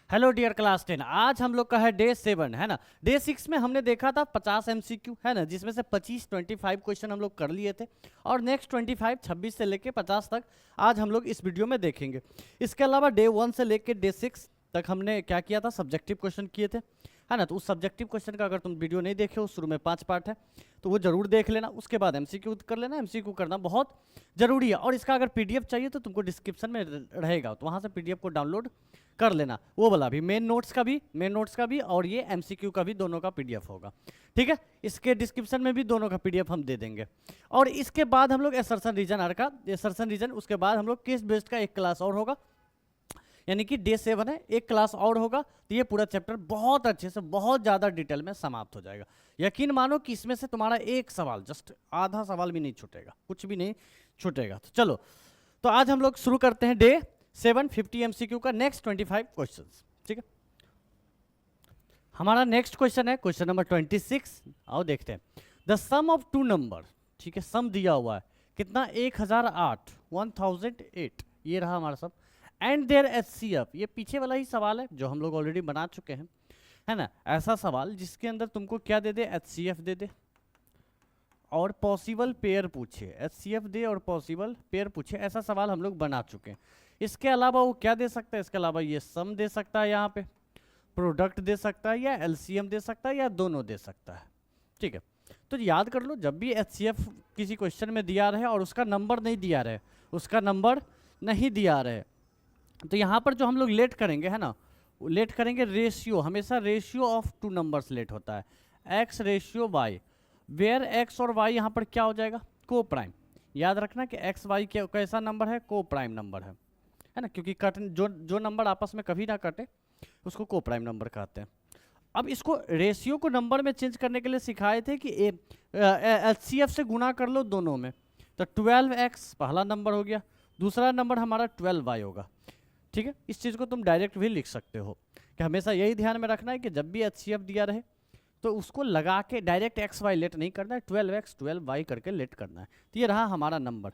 Hello dear class 10। आज हम लोग का है डे 7 है ना। डे 6 में हमने देखा था 50 एमसीक्यू है ना, जिसमें से 25 क्वेश्चन हम लोग कर लिए थे और नेक्स्ट 26 से लेके 50 तक आज हम लोग इस वीडियो में देखेंगे। इसके अलावा डे 1 से लेके डे 6 तक हमने क्या किया था, सब्जेक्टिव क्वेश्चन किए थे है ना। तो उस सब्जेक्टिव क्वेश्चन का अगर तुम वीडियो नहीं देखे हो, शुरू में 5 पार्ट है तो वो जरूर देख लेना। उसके बाद एमसीक्यू कर लेना, एमसीक्यू करना बहुत जरूरी है। और इसका अगर पीडीएफ चाहिए तो तुमको डिस्क्रिप्शन में रहेगा, तो वहाँ से पीडीएफ को डाउनलोड कर लेना। वो वाला भी मेन नोट्स का भी और ये एमसीक्यू का भी, दोनों का पीडीएफ होगा। ठीक है, इसके डिस्क्रिप्शन में भी दोनों का पीडीएफ हम दे देंगे। और इसके बाद हम लोग असर्शन रीजन आर का असर्शन रीजन, उसके बाद हम लोग केस बेस्ड का एक क्लास और होगा, यानी कि डे 7 है, एक क्लास और होगा। तो ये पूरा चैप्टर बहुत अच्छे से, बहुत ज़्यादा डिटेल में समाप्त हो जाएगा। यकीन मानो कि इसमें से तुम्हारा एक सवाल, जस्ट आधा सवाल भी नहीं छूटेगा, कुछ भी नहीं छूटेगा। तो चलो, तो आज हम लोग शुरू करते हैं डे 7 50 एमसीक्यू का नेक्स्ट 25 क्वेश्चंस। ठीक है, हमारा नेक्स्ट क्वेश्चन है क्वेश्चन नंबर 26। आओ देखते हैं। The sum of two number, ठीक है, सम दिया हुआ है कितना, 1008 1008, ये रहा हमारा सब। एंड देयर एचसीएफ, ये पीछे वाला ही सवाल है जो हम लोग ऑलरेडी बना चुके हैं है ना। ऐसा सवाल जिसके अंदर तुमको क्या दे दे, एचसीएफ दे दे और पॉसिबल पेयर पूछे, एचसीएफ दे और पॉसिबल पेयर पूछे, ऐसा सवाल हम लोग बना चुके हैं। इसके अलावा वो क्या दे सकता है, इसके अलावा ये सम दे सकता है, यहाँ पे प्रोडक्ट दे सकता है, या एलसीएम दे सकता है, या दोनों दे सकता है। ठीक है, तो याद कर लो, जब भी एचसीएफ किसी क्वेश्चन में दिया रहे और उसका नंबर नहीं दिया रहे, उसका नंबर नहीं दिया रहे, तो यहाँ पर जो हम लोग लेट करेंगे है ना, लेट करेंगे रेशियो, हमेशा ratio of two numbers let होता है, x ratio y, where x और वाई यहाँ पर क्या हो जाएगा, को प्राइम। याद रखना कि एक्स वाई कैसा नंबर है, को प्राइम नंबर है ना, क्योंकि कट जो नंबर आपस में कभी ना कटे उसको को प्राइम नंबर कहते हैं। अब इसको रेशियो को नंबर में चेंज करने के लिए सिखाए थे कि एचसीएफ से गुणा कर लो दोनों में, तो 12x पहला नंबर हो गया, दूसरा नंबर हमारा 12y होगा। ठीक है, इस चीज़ को तुम डायरेक्ट भी लिख सकते हो कि हमेशा यही ध्यान में रखना है कि जब भी एचसीएफ दिया रहे तो उसको लगा के डायरेक्ट एक्स वाई लेट नहीं करना है, 12x 12y करके लेट करना है। तो ये रहा हमारा नंबर।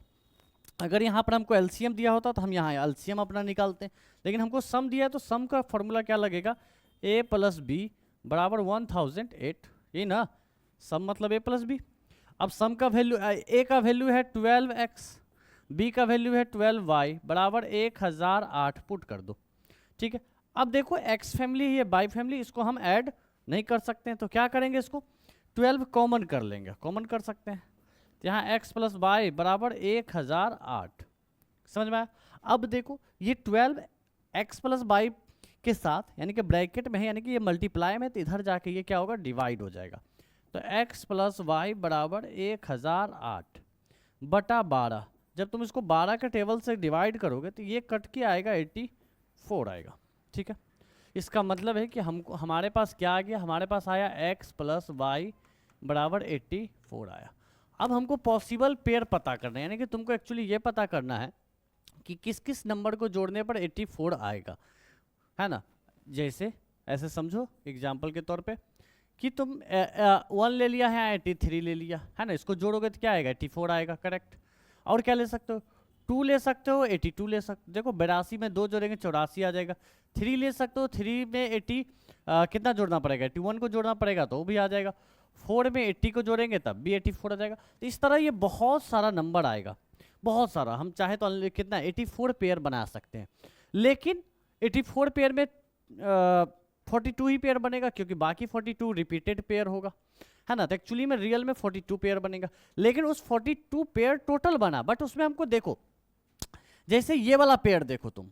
अगर यहाँ पर हमको एलसीएम दिया होता तो हम यहाँ एलसीएम अपना निकालते हैं, लेकिन हमको सम दिया है तो सम का फॉर्मूला क्या लगेगा, a प्लस बी बराबर 1008, ये ना, सम मतलब a प्लस बी। अब सम का वैल्यू, a का वैल्यू है 12x, b का वैल्यू है 12y बराबर 1008, पुट कर दो। ठीक है, अब देखो एक्स फैमिली है, बाई फैमिली, इसको हम ऐड नहीं कर सकते हैं, तो क्या करेंगे, इसको 12 कॉमन कर लेंगे, कॉमन कर सकते हैं। तो यहाँ x प्लस वाई बराबर 1008, समझ में आया। अब देखो ये 12 x प्लस वाई के साथ, यानी कि ब्रैकेट में है, यानी कि ये मल्टीप्लाई में, तो इधर जाके ये क्या होगा, डिवाइड हो जाएगा। तो x प्लस वाई बराबर 1008 बटा 12, जब तुम इसको 12 के टेबल से डिवाइड करोगे तो ये कट के आएगा 84 आएगा। ठीक है, इसका मतलब है कि हमको, हमारे पास क्या आ गया, हमारे पास आया x प्लस वाई बराबर 84 आया। अब हमको पॉसिबल पेयर पता करना है, यानी कि तुमको एक्चुअली ये पता करना है कि किस किस नंबर को जोड़ने पर 84 आएगा, है ना। जैसे ऐसे समझो एग्जाम्पल के तौर पे कि तुम 1 ले लिया है, 83 ले लिया है ना, इसको जोड़ोगे तो क्या आएगा, 84 आएगा, करेक्ट। और क्या ले सकते हो, 2 ले सकते हो, 82 ले सकते हो। देखो 82 में 2 जोड़ेंगे 84 आ जाएगा। 3 ले सकते हो, 3 में 80 कितना जोड़ना पड़ेगा, 81 को जोड़ना पड़ेगा तो वो भी आ जाएगा। 4 में 80 को जोड़ेंगे तब भी 84 आ जाएगा। तो इस तरह ये बहुत सारा नंबर आएगा, बहुत सारा। हम चाहे तो कितना 84 पेयर बना सकते हैं, लेकिन 84 पेयर में 42 ही पेयर बनेगा, क्योंकि बाकी 42 रिपीटेड पेयर होगा, है ना। तो एक्चुअली में रियल में 42 पेयर बनेगा, लेकिन उस 42 पेयर टोटल बना, बट उसमें हमको देखो, जैसे ये वाला पेयर देखो तुम,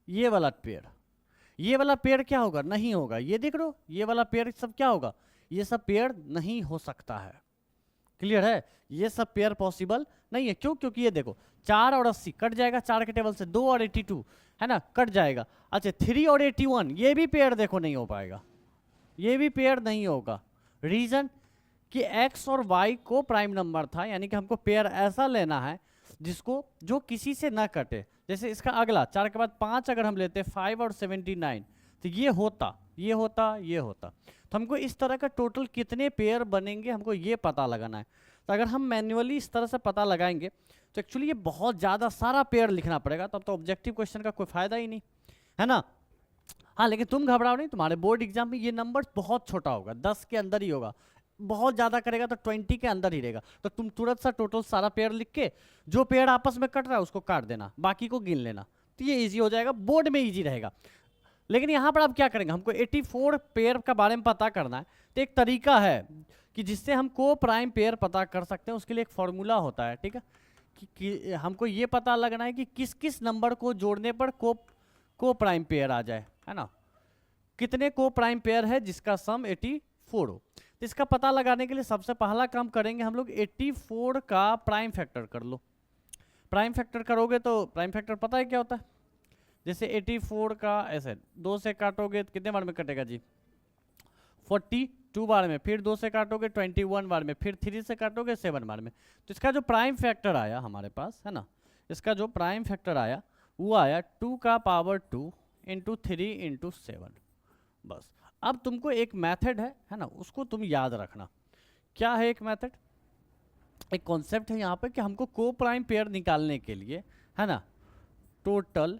ये वाला पेयर क्या होगा, नहीं होगा। ये देख लो, ये वाला पेयर सब क्या होगा, ये सब पेयर नहीं हो सकता है। क्लियर है, ये सब पेयर पॉसिबल नहीं है। क्यों, क्योंकि ये देखो 4 और 80 कट जाएगा, 4 के टेबल से, 2 और 82 है ना, कट जाएगा। अच्छा 3 और 81, ये भी पेयर देखो नहीं हो पाएगा, ये भी पेयर नहीं होगा। रीजन कि x और y को प्राइम नंबर था, यानी कि हमको पेयर ऐसा लेना है जिसको, जो किसी से ना कटे। जैसे इसका अगला 4 के बाद 5 अगर हम लेते 5 और 79, तो ये होता, ये होता, ये होता। तो हमको इस तरह का टोटल कितने पेयर बनेंगे हमको ये पता लगाना है। तो अगर हम मैन्युअली इस तरह से पता लगाएंगे तो एक्चुअली ये बहुत ज़्यादा सारा पेयर लिखना पड़ेगा, तब तो ऑब्जेक्टिव क्वेश्चन का कोई फायदा ही नहीं, है ना। हाँ लेकिन तुम घबराओ नहीं, तुम्हारे बोर्ड एग्जाम में ये नंबर बहुत छोटा होगा, 10 के अंदर ही होगा, बहुत ज़्यादा करेगा तो 20 के अंदर ही रहेगा। तो तुम तुरंत सा टोटल सारा पेयर लिख के जो पेयर आपस में कट रहा है उसको काट देना, बाकी को गिन लेना, तो ये इजी हो जाएगा, बोर्ड में इजी रहेगा। लेकिन यहाँ पर आप क्या करेंगे, हमको 84 पेयर का बारे में पता करना है, तो एक तरीका है कि जिससे हम को प्राइम पेयर पता कर सकते हैं, उसके लिए एक फॉर्मूला होता है, ठीक है, कि हमको ये पता लगना है कि किस किस नंबर को जोड़ने पर को प्राइम पेयर आ जाए, है ना, कितने को प्राइम पेयर है जिसका सम 84 हो। तो इसका पता लगाने के लिए सबसे पहला काम करेंगे हम लोग, 84 का प्राइम फैक्टर कर लो। प्राइम फैक्टर करोगे तो प्राइम फैक्टर पता है क्या होता है, जैसे 84 का ऐसे 2 से काटोगे तो कितने बार में कटेगा जी, 42 बार में, फिर 2 से काटोगे 21 बार में, फिर 3 से काटोगे 7 बार में। तो इसका जो प्राइम फैक्टर आया हमारे पास, है ना, इसका जो प्राइम फैक्टर आया वो आया 2 का पावर 2 इंटू 3 इंटू 7। बस अब तुमको एक मेथड है ना, उसको तुम याद रखना। क्या है एक मेथड, एक कॉन्सेप्ट है यहाँ पे कि हमको को प्राइम पेयर निकालने के लिए, है ना, टोटल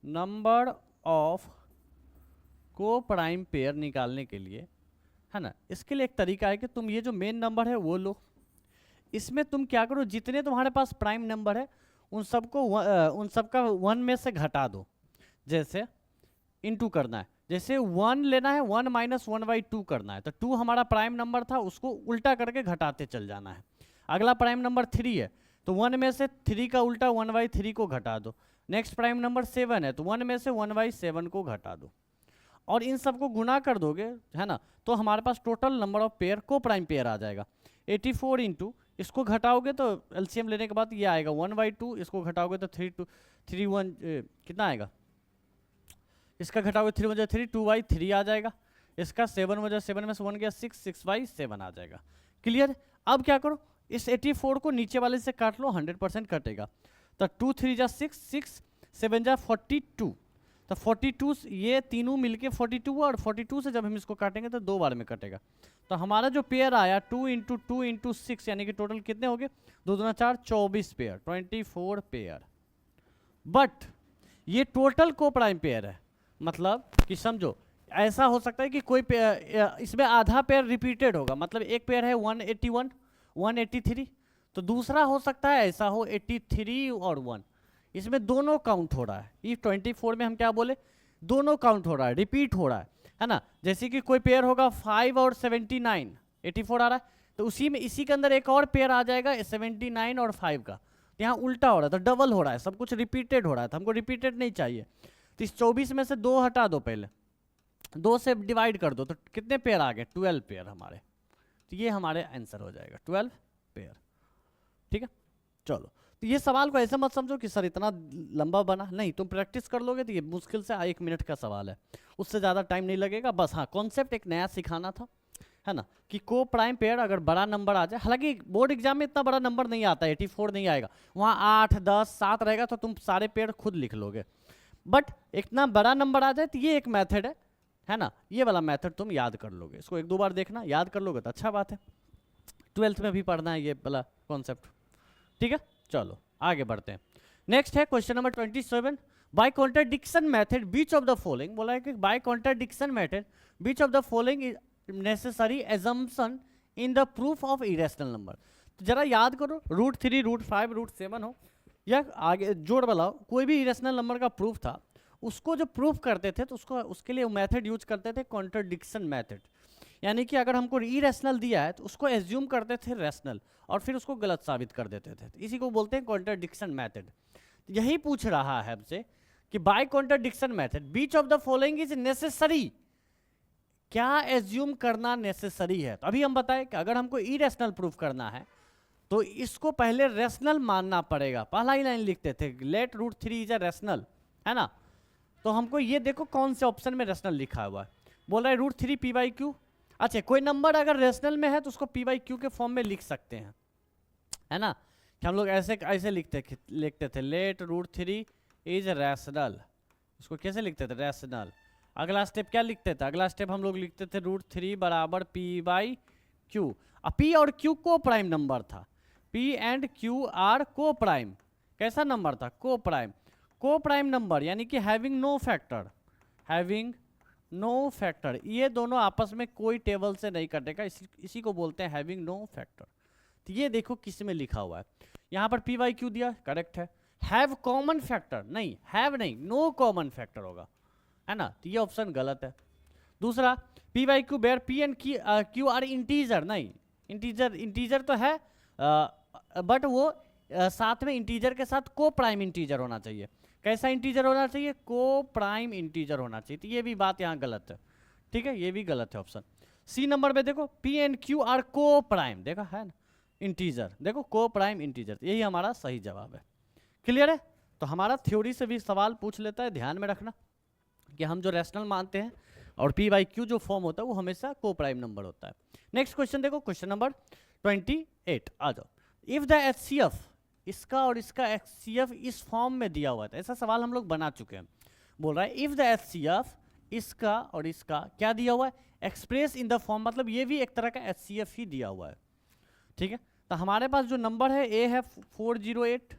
नंबर ऑफ को प्राइम पेयर निकालने के लिए, है ना, इसके लिए एक तरीका है कि तुम ये जो मेन नंबर है वो लो, इसमें तुम क्या करो, जितने तुम्हारे पास प्राइम नंबर है उन सबका 1 में से घटा दो। जैसे इनटू करना है, जैसे 1 लेना है, 1 माइनस 1/2 करना है, तो 2 हमारा प्राइम नंबर था, उसको उल्टा करके घटाते चल जाना है। अगला प्राइम नंबर 3 है, तो 1 में से 3 का उल्टा 1/3 को घटा दो। नेक्स्ट प्राइम नंबर 7 है, तो 1 में से 1/7 को घटा दो, और इन सबको गुना कर दोगे, है ना, तो हमारे पास टोटल नंबर ऑफ पेयर को प्राइम पेयर आ जाएगा। 84 इंटू इसको घटाओगे तो एलसीएम लेने के बाद ये आएगा 1/2, इसको घटाओगे तो 3 कितना आएगा, इसका घटाओगे 3 वजह 3 2/3 आ जाएगा, इसका 7 वजह 7 में से 1 गया 6 आ जाएगा। क्लियर। अब क्या करो, इस 84 को नीचे वाले से काट लो, 100% कटेगा, तो 2 3 जा 6, 6 7 जा 42, तो 42 ये तीनों मिलके 42, और 42 से जब हम इसको काटेंगे तो 2 बार में कटेगा। तो हमारा जो पेयर आया 2 इंटू 2 इंटू 6, यानी कि टोटल कितने हो गए, 2 दूना 4 24 पेयर, 24 पेयर। बट ये टोटल को प्राइम पेयर है, मतलब कि समझो ऐसा हो सकता है कि कोई पेयर इसमें आधा पेयर रिपीटेड होगा, मतलब एक पेयर है 181 183, तो दूसरा हो सकता है ऐसा हो 83 और 1, इसमें दोनों काउंट हो रहा है। ये 24 में हम क्या बोले, दोनों काउंट हो रहा है, रिपीट हो रहा है ना। जैसे कि कोई पेयर होगा 5 और 79, 84 आ रहा है, तो उसी में इसी के अंदर एक और पेयर आ जाएगा 79 और 5 का, तो यहाँ उल्टा हो रहा है, तो डबल हो रहा है, सब कुछ रिपीटेड हो रहा है, तो हमको रिपीटेड नहीं चाहिए। तो इस 24 में से 2 हटा दो, पहले 2 से डिवाइड कर दो, तो कितने पेयर आ गए, 12 पेयर हमारे। तो ये हमारे आंसर हो जाएगा 12 पेयर। ठीक है, चलो। तो ये सवाल को ऐसे मत समझो कि सर इतना लंबा बना, नहीं, तुम प्रैक्टिस कर लोगे तो ये मुश्किल से 1 मिनट का सवाल है, उससे ज़्यादा टाइम नहीं लगेगा। बस हाँ, कॉन्सेप्ट एक नया सिखाना था, है ना, कि को प्राइम पेयर अगर बड़ा नंबर आ जाए, हालांकि बोर्ड एग्जाम में इतना बड़ा नंबर नहीं आता, 84 नहीं आएगा, वहाँ 8 10 7 रहेगा, तो तुम सारे पेयर खुद लिख लोगे। बट इतना बड़ा नंबर आ जाए तो ये एक मेथड है ना, ये वाला मेथड तुम याद कर लोगे, इसको 1 2 बार देखना, याद कर लोगे तो अच्छा बात है। 12th में भी पढ़ना है ये वाला कॉन्सेप्ट। ठीक है, चलो आगे बढ़ते हैं। नेक्स्ट है question number 27, by contradiction method which of the following. बोला है कि by contradiction method which of the following is necessary assumption in the proof of irrational number. तो जरा याद करो, √3 √5 √7 हो या आगे जोड़ वाला कोई भी इरेशनल नंबर का प्रूफ था, उसको जो प्रूफ करते थे तो उसके लिए मेथड यूज करते थे कॉन्ट्राडिक्शन मेथड। यानी कि अगर हमको इरेशनल दिया है तो उसको एज्यूम करते थे रैशनल, और फिर उसको गलत साबित कर देते थे, तो इसी को बोलते हैं कॉन्ट्राडिक्शन मेथड। यही पूछ रहा है हमसे कि by contradiction method which of the following is necessary, क्या एज्यूम करना नेसेसरी है। तो अभी हम बताएं कि अगर हमको इरेशनल प्रूफ करना है तो इसको पहले रैशनल मानना पड़ेगा। पहला ही लाइन लिखते थे, लेट √3 इज अ रैशनल, है ना। तो हमको ये देखो कौन से ऑप्शन में रैशनल लिखा हुआ है, बोल रहा है √3 p/q। अच्छा, कोई नंबर अगर रैशनल में है तो उसको p/q के फॉर्म में लिख सकते हैं, है ना, कि हम लोग ऐसे लिखते थे, लेट √3 इज रैशनल, इसको कैसे लिखते थे, रैशनल। अगला स्टेप क्या लिखते थे, अगला स्टेप हम लोग लिखते थे √3 बराबर p/q। अब p और q को प्राइम नंबर था, p and q are coprime, कैसा नंबर था, coprime. Coprime number यानी कि having no factor, having no factor, ये दोनों आपस में कोई टेबल से नहीं कटेगा, इसी को बोलते हैं हैविंग नो फैक्टर। तो ये देखो किस में लिखा हुआ है, यहाँ पर पी वाई क्यू दिया, करेक्ट है। हैव कॉमन फैक्टर, नहीं हैव नहीं, नो कॉमन फैक्टर होगा, है ना, तो ये ऑप्शन गलत है। दूसरा P Y Q where P and Q are integer, नहीं इंटीजर तो है बट वो साथ में इंटीजर के साथ को प्राइम इंटीजर होना चाहिए। कैसा इंटीजर होना चाहिए? को प्राइम इंटीजर होना चाहिए, तो ये भी बात यहाँ गलत है, ठीक है, ये भी गलत है ऑप्शन। सी नंबर पे देखो पी एंड क्यू आर को प्राइम, देखा है ना, इंटीजर, देखो को प्राइम इंटीजर, यही हमारा सही जवाब है। क्लियर है? तो हमारा थ्योरी से भी सवाल पूछ लेता है, ध्यान में रखना कि हम जो रैशनल मानते हैं और पी वाई क्यू जो फॉर्म होता है वो हमेशा को प्राइम नंबर होता है। नेक्स्ट क्वेश्चन देखो, क्वेश्चन नंबर 28 आ जाओ। इफ द HCF, इसका और इसका HCF इस फॉर्म में दिया हुआ था, ऐसा सवाल हम लोग बना चुके हैं। बोल रहा है इफ द HCF, इसका और इसका क्या दिया हुआ है, एक्सप्रेस इन द फॉर्म, मतलब ये भी एक तरह का HCF ही दिया हुआ है, ठीक है। तो हमारे पास जो नंबर है ए है 408,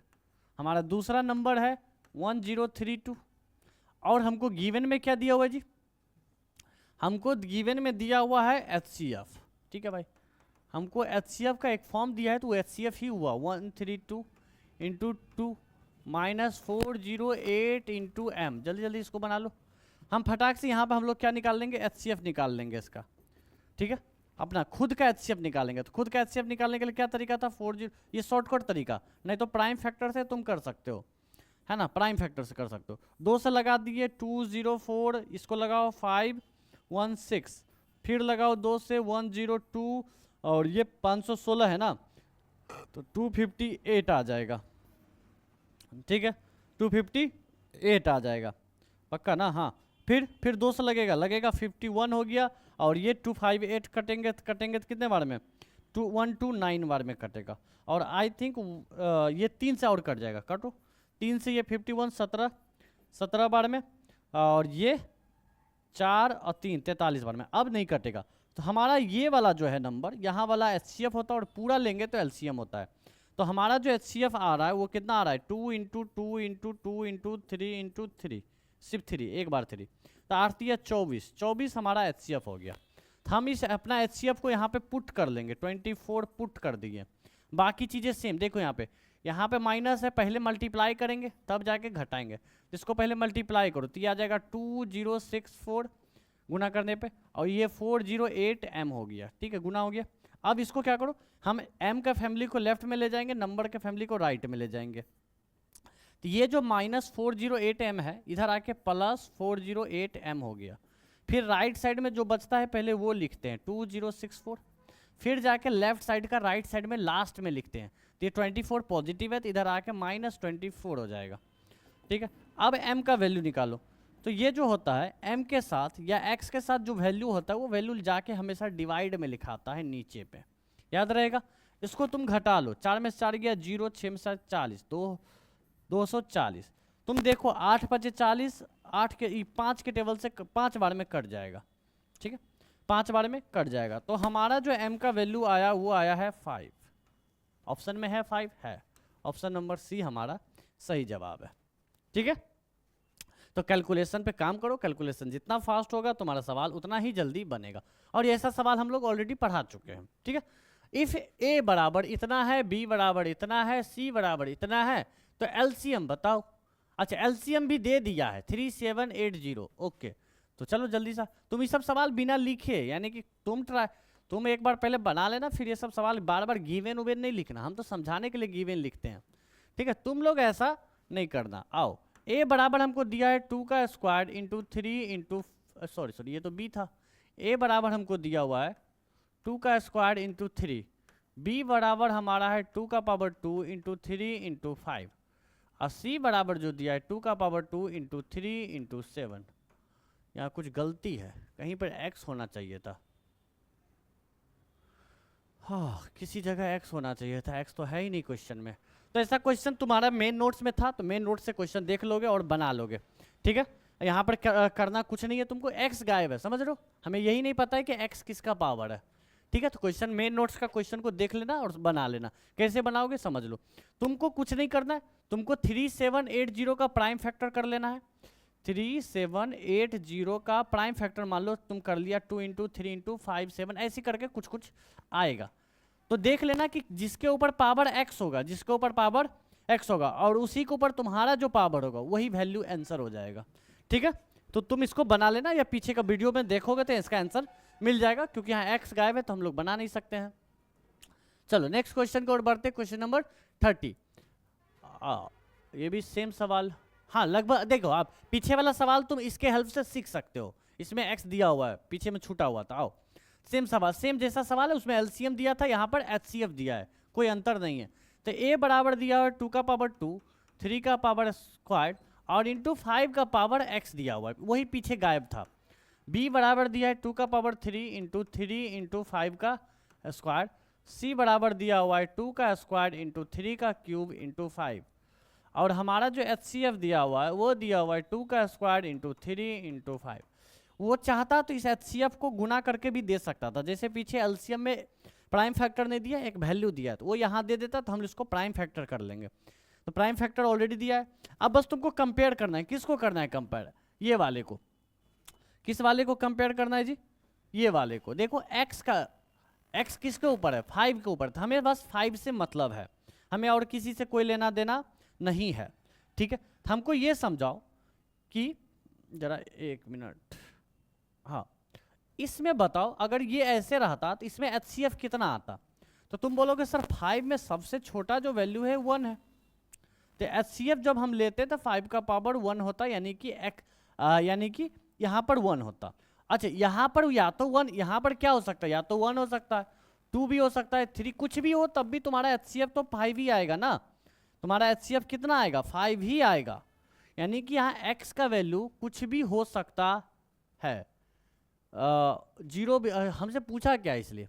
हमारा दूसरा नंबर है 1032, और हमको गिवन में क्या दिया हुआ है जी, हमको गिवन में दिया हुआ है HCF, ठीक है भाई, हमको HCF का एक फॉर्म दिया है तो वो HCF ही हुआ 132 इंटू 2 माइनस 408 इंटू एम। जल्दी जल्दी इसको बना लो, हम फटाक से यहाँ पे हम लोग क्या निकाल लेंगे, HCF निकाल लेंगे इसका, ठीक है, अपना खुद का HCF निकालेंगे। तो खुद का HCF निकालने के लिए क्या तरीका था, 40, ये शॉर्टकट तरीका, नहीं तो प्राइम फैक्टर से तुम कर सकते हो, है ना, प्राइम फैक्टर से कर सकते हो। 2 से लगा दिए 204, इसको लगाओ 516, फिर लगाओ 2 से 102, और ये 516 है ना, तो 258 आ जाएगा, ठीक है, 258 आ जाएगा, पक्का ना, हाँ। फिर 2 से लगेगा 51 हो गया, और ये 258 कटेंगे तो कितने बार में, 129 बार में कटेगा, और आई थिंक ये 3 से और कट जाएगा, काटो 3 से, ये 51 17 बार में, और ये 4 और 3 43 बार में, अब नहीं कटेगा। तो हमारा ये वाला जो है नंबर, यहाँ वाला HCF होता है, और पूरा लेंगे तो LCM होता है। तो हमारा जो HCF आ रहा है वो कितना आ रहा है, 2 इंटू 2 इंटू 2 इंटू 3 इंटू 3, सिर्फ 3, एक बार 3, तो आती है 24 हमारा HCF हो गया। तो हम इस अपना HCF को यहाँ पे पुट कर लेंगे, 24 पुट कर दिए, बाकी चीज़ें सेम। देखो यहाँ पे माइनस है, पहले मल्टीप्लाई करेंगे तब जाके घटाएंगे, इसको पहले मल्टीप्लाई करो तो ये आ जाएगा 2064 गुना करने पे, और ये 408 M हो गया, ठीक है, गुना हो गया। अब इसको क्या करो, हम M का फैमिली को लेफ्ट में ले जाएंगे, नंबर के फैमिली को राइट में ले जाएंगे। तो ये जो माइनस 408 M है, इधर आके प्लस 408 M हो गया। फिर राइट साइड में जो बचता है पहले वो लिखते हैं 2064, फिर जाके लेफ्ट साइड का राइट साइड में लास्ट में लिखते हैं। तो ये 24 पॉजिटिव है, तो इधर आके -24 हो जाएगा, ठीक है। अब M का वैल्यू निकालो, तो ये जो होता है M के साथ या X के साथ जो वैल्यू होता है वो वैल्यू जाके हमेशा डिवाइड में लिखाता है नीचे पे, याद रहेगा। इसको तुम घटा लो, 4 में से 4 गया 0, 6 में से 40, 240। तुम देखो 8 बचे 40, 5 के टेबल से 5 बार में कट जाएगा, ठीक है, 5 बार में कट जाएगा। तो हमारा जो M का वैल्यू आया वो आया है 5, ऑप्शन में है 5 है, ऑप्शन नंबर सी हमारा सही जवाब है, ठीक है। तो कैलकुलेशन पे काम करो, कैलकुलेशन जितना फास्ट होगा तुम्हारा सवाल उतना ही जल्दी बनेगा, और ये ऐसा सवाल हम लोग ऑलरेडी पढ़ा चुके हैं, ठीक है। इफ A बराबर इतना है, B बराबर इतना है, C बराबर इतना है, तो LCM बताओ। अच्छा LCM भी दे दिया है 3780, ओके। तो चलो जल्दी सा, तुम ये सब सवाल बिना लिखे, यानी कि तुम एक बार पहले बना लेना, फिर ये सब सवाल बार बार गिवन उवेन नहीं लिखना, हम तो समझाने के लिए गिवन लिखते हैं, ठीक है, तुम लोग ऐसा नहीं करना। आओ, A बराबर हमको दिया है 2 का स्क्वायर इंटू 3 इंटू, सॉरी ये तो B था। A बराबर हमको दिया हुआ है 2 का स्क्वायर इंटू 3, B बराबर हमारा है 2 का पावर 2 इंटू 3 इंटू 5, और C बराबर जो दिया है 2 का पावर 2 इंटू 3 इंटू 7। यहाँ कुछ गलती है, कहीं पर X होना चाहिए था, हाँ किसी जगह X होना चाहिए था, X तो है ही नहीं क्वेश्चन में। तो ऐसा क्वेश्चन तुम्हारा मेन नोट्स में था, तो मेन नोट से क्वेश्चन देख लोगे और बना लोगे, ठीक है। यहाँ पर करना कुछ नहीं है तुमको, X गायब है, समझ रहे हो, हमें यही नहीं पता है कि X किसका पावर है, ठीक है। तो क्वेश्चन मेन नोट्स का क्वेश्चन को देख लेना और बना लेना, कैसे बनाओगे समझ लो। तुमको कुछ नहीं करना है, तुमको 3780 का प्राइम फैक्टर कर लेना है। 3780 का प्राइम फैक्टर मान लो तुम कर लिया 2 इंटू 3 इंटू 5 7 ऐसे करके कुछ कुछ आएगा। तो देख लेना कि जिसके ऊपर पावर x होगा, जिसके ऊपर पावर x होगा और उसी के ऊपर तुम्हारा जो पावर होगा वही वैल्यू आंसर हो जाएगा। ठीक है, तो तुम इसको बना लेना या पीछे का वीडियो में देखोगे तो इसका आंसर मिल जाएगा, क्योंकि यहाँ x गायब है तो हम लोग बना नहीं सकते हैं। चलो नेक्स्ट क्वेश्चन की ओर बढ़ते, क्वेश्चन नंबर 30। ये भी सेम सवाल, हाँ लगभग। देखो आप पीछे वाला सवाल तुम इसके हेल्प से सीख सकते हो, इसमें x दिया हुआ है, पीछे में छूटा हुआ था। आओ सेम सवाल, सेम जैसा सवाल है, उसमें एलसीएम दिया था, यहाँ पर एचसीएफ दिया है, कोई अंतर नहीं है। तो a बराबर दिया हुआ है 2 का पावर 2, 3 का पावर स्क्वायर और इंटू 5 का पावर x दिया हुआ है, वही पीछे गायब था। b बराबर दिया है 2 का पावर 3 इंटू 3 इंटू 5 का स्क्वायर, c बराबर दिया हुआ है 2 का स्क्वायर इंटू 3 का क्यूब इंटू 5, और हमारा जो एचसीएफ दिया हुआ है वो दिया हुआ है 2 का स्क्वायर इंटू 3 इंटू 5। वो चाहता तो इस एचसीएफ को गुना करके भी दे सकता था, जैसे पीछे एलसीएम में प्राइम फैक्टर ने दिया, एक वैल्यू दिया तो वो यहाँ दे देता, तो हम इसको प्राइम फैक्टर कर लेंगे। तो प्राइम फैक्टर ऑलरेडी दिया है, अब बस तुमको कंपेयर करना है। किसको करना है कंपेयर? ये वाले को। किस वाले को कंपेयर करना है जी? ये वाले को। देखो एक्स का, एक्स किसके ऊपर है? 5 के ऊपर। हमें बस 5 से मतलब है, हमें और किसी से कोई लेना देना नहीं है। ठीक है, हमको ये समझाओ कि जरा 1 मिनट, हाँ इसमें बताओ अगर ये ऐसे रहता तो इसमें एचसीएफ कितना आता? तो तुम बोलोगे सर 5 में सबसे छोटा जो वैल्यू है 1 है, तो एचसीएफ जब हम लेते तो 5 का पावर 1 होता, यानी कि यहाँ पर 1 होता। अच्छा यहाँ पर या तो 1, यहाँ पर क्या हो सकता है? या तो 1 हो सकता है, 2 भी हो सकता है, 3 कुछ भी हो, तब भी तुम्हारा एचसीएफ तो 5 ही आएगा ना। तुम्हारा एचसीएफ कितना आएगा? 5 ही आएगा। यानी कि यहाँ x का वैल्यू कुछ भी हो सकता है। 0 भी हमसे पूछा क्या इसलिए?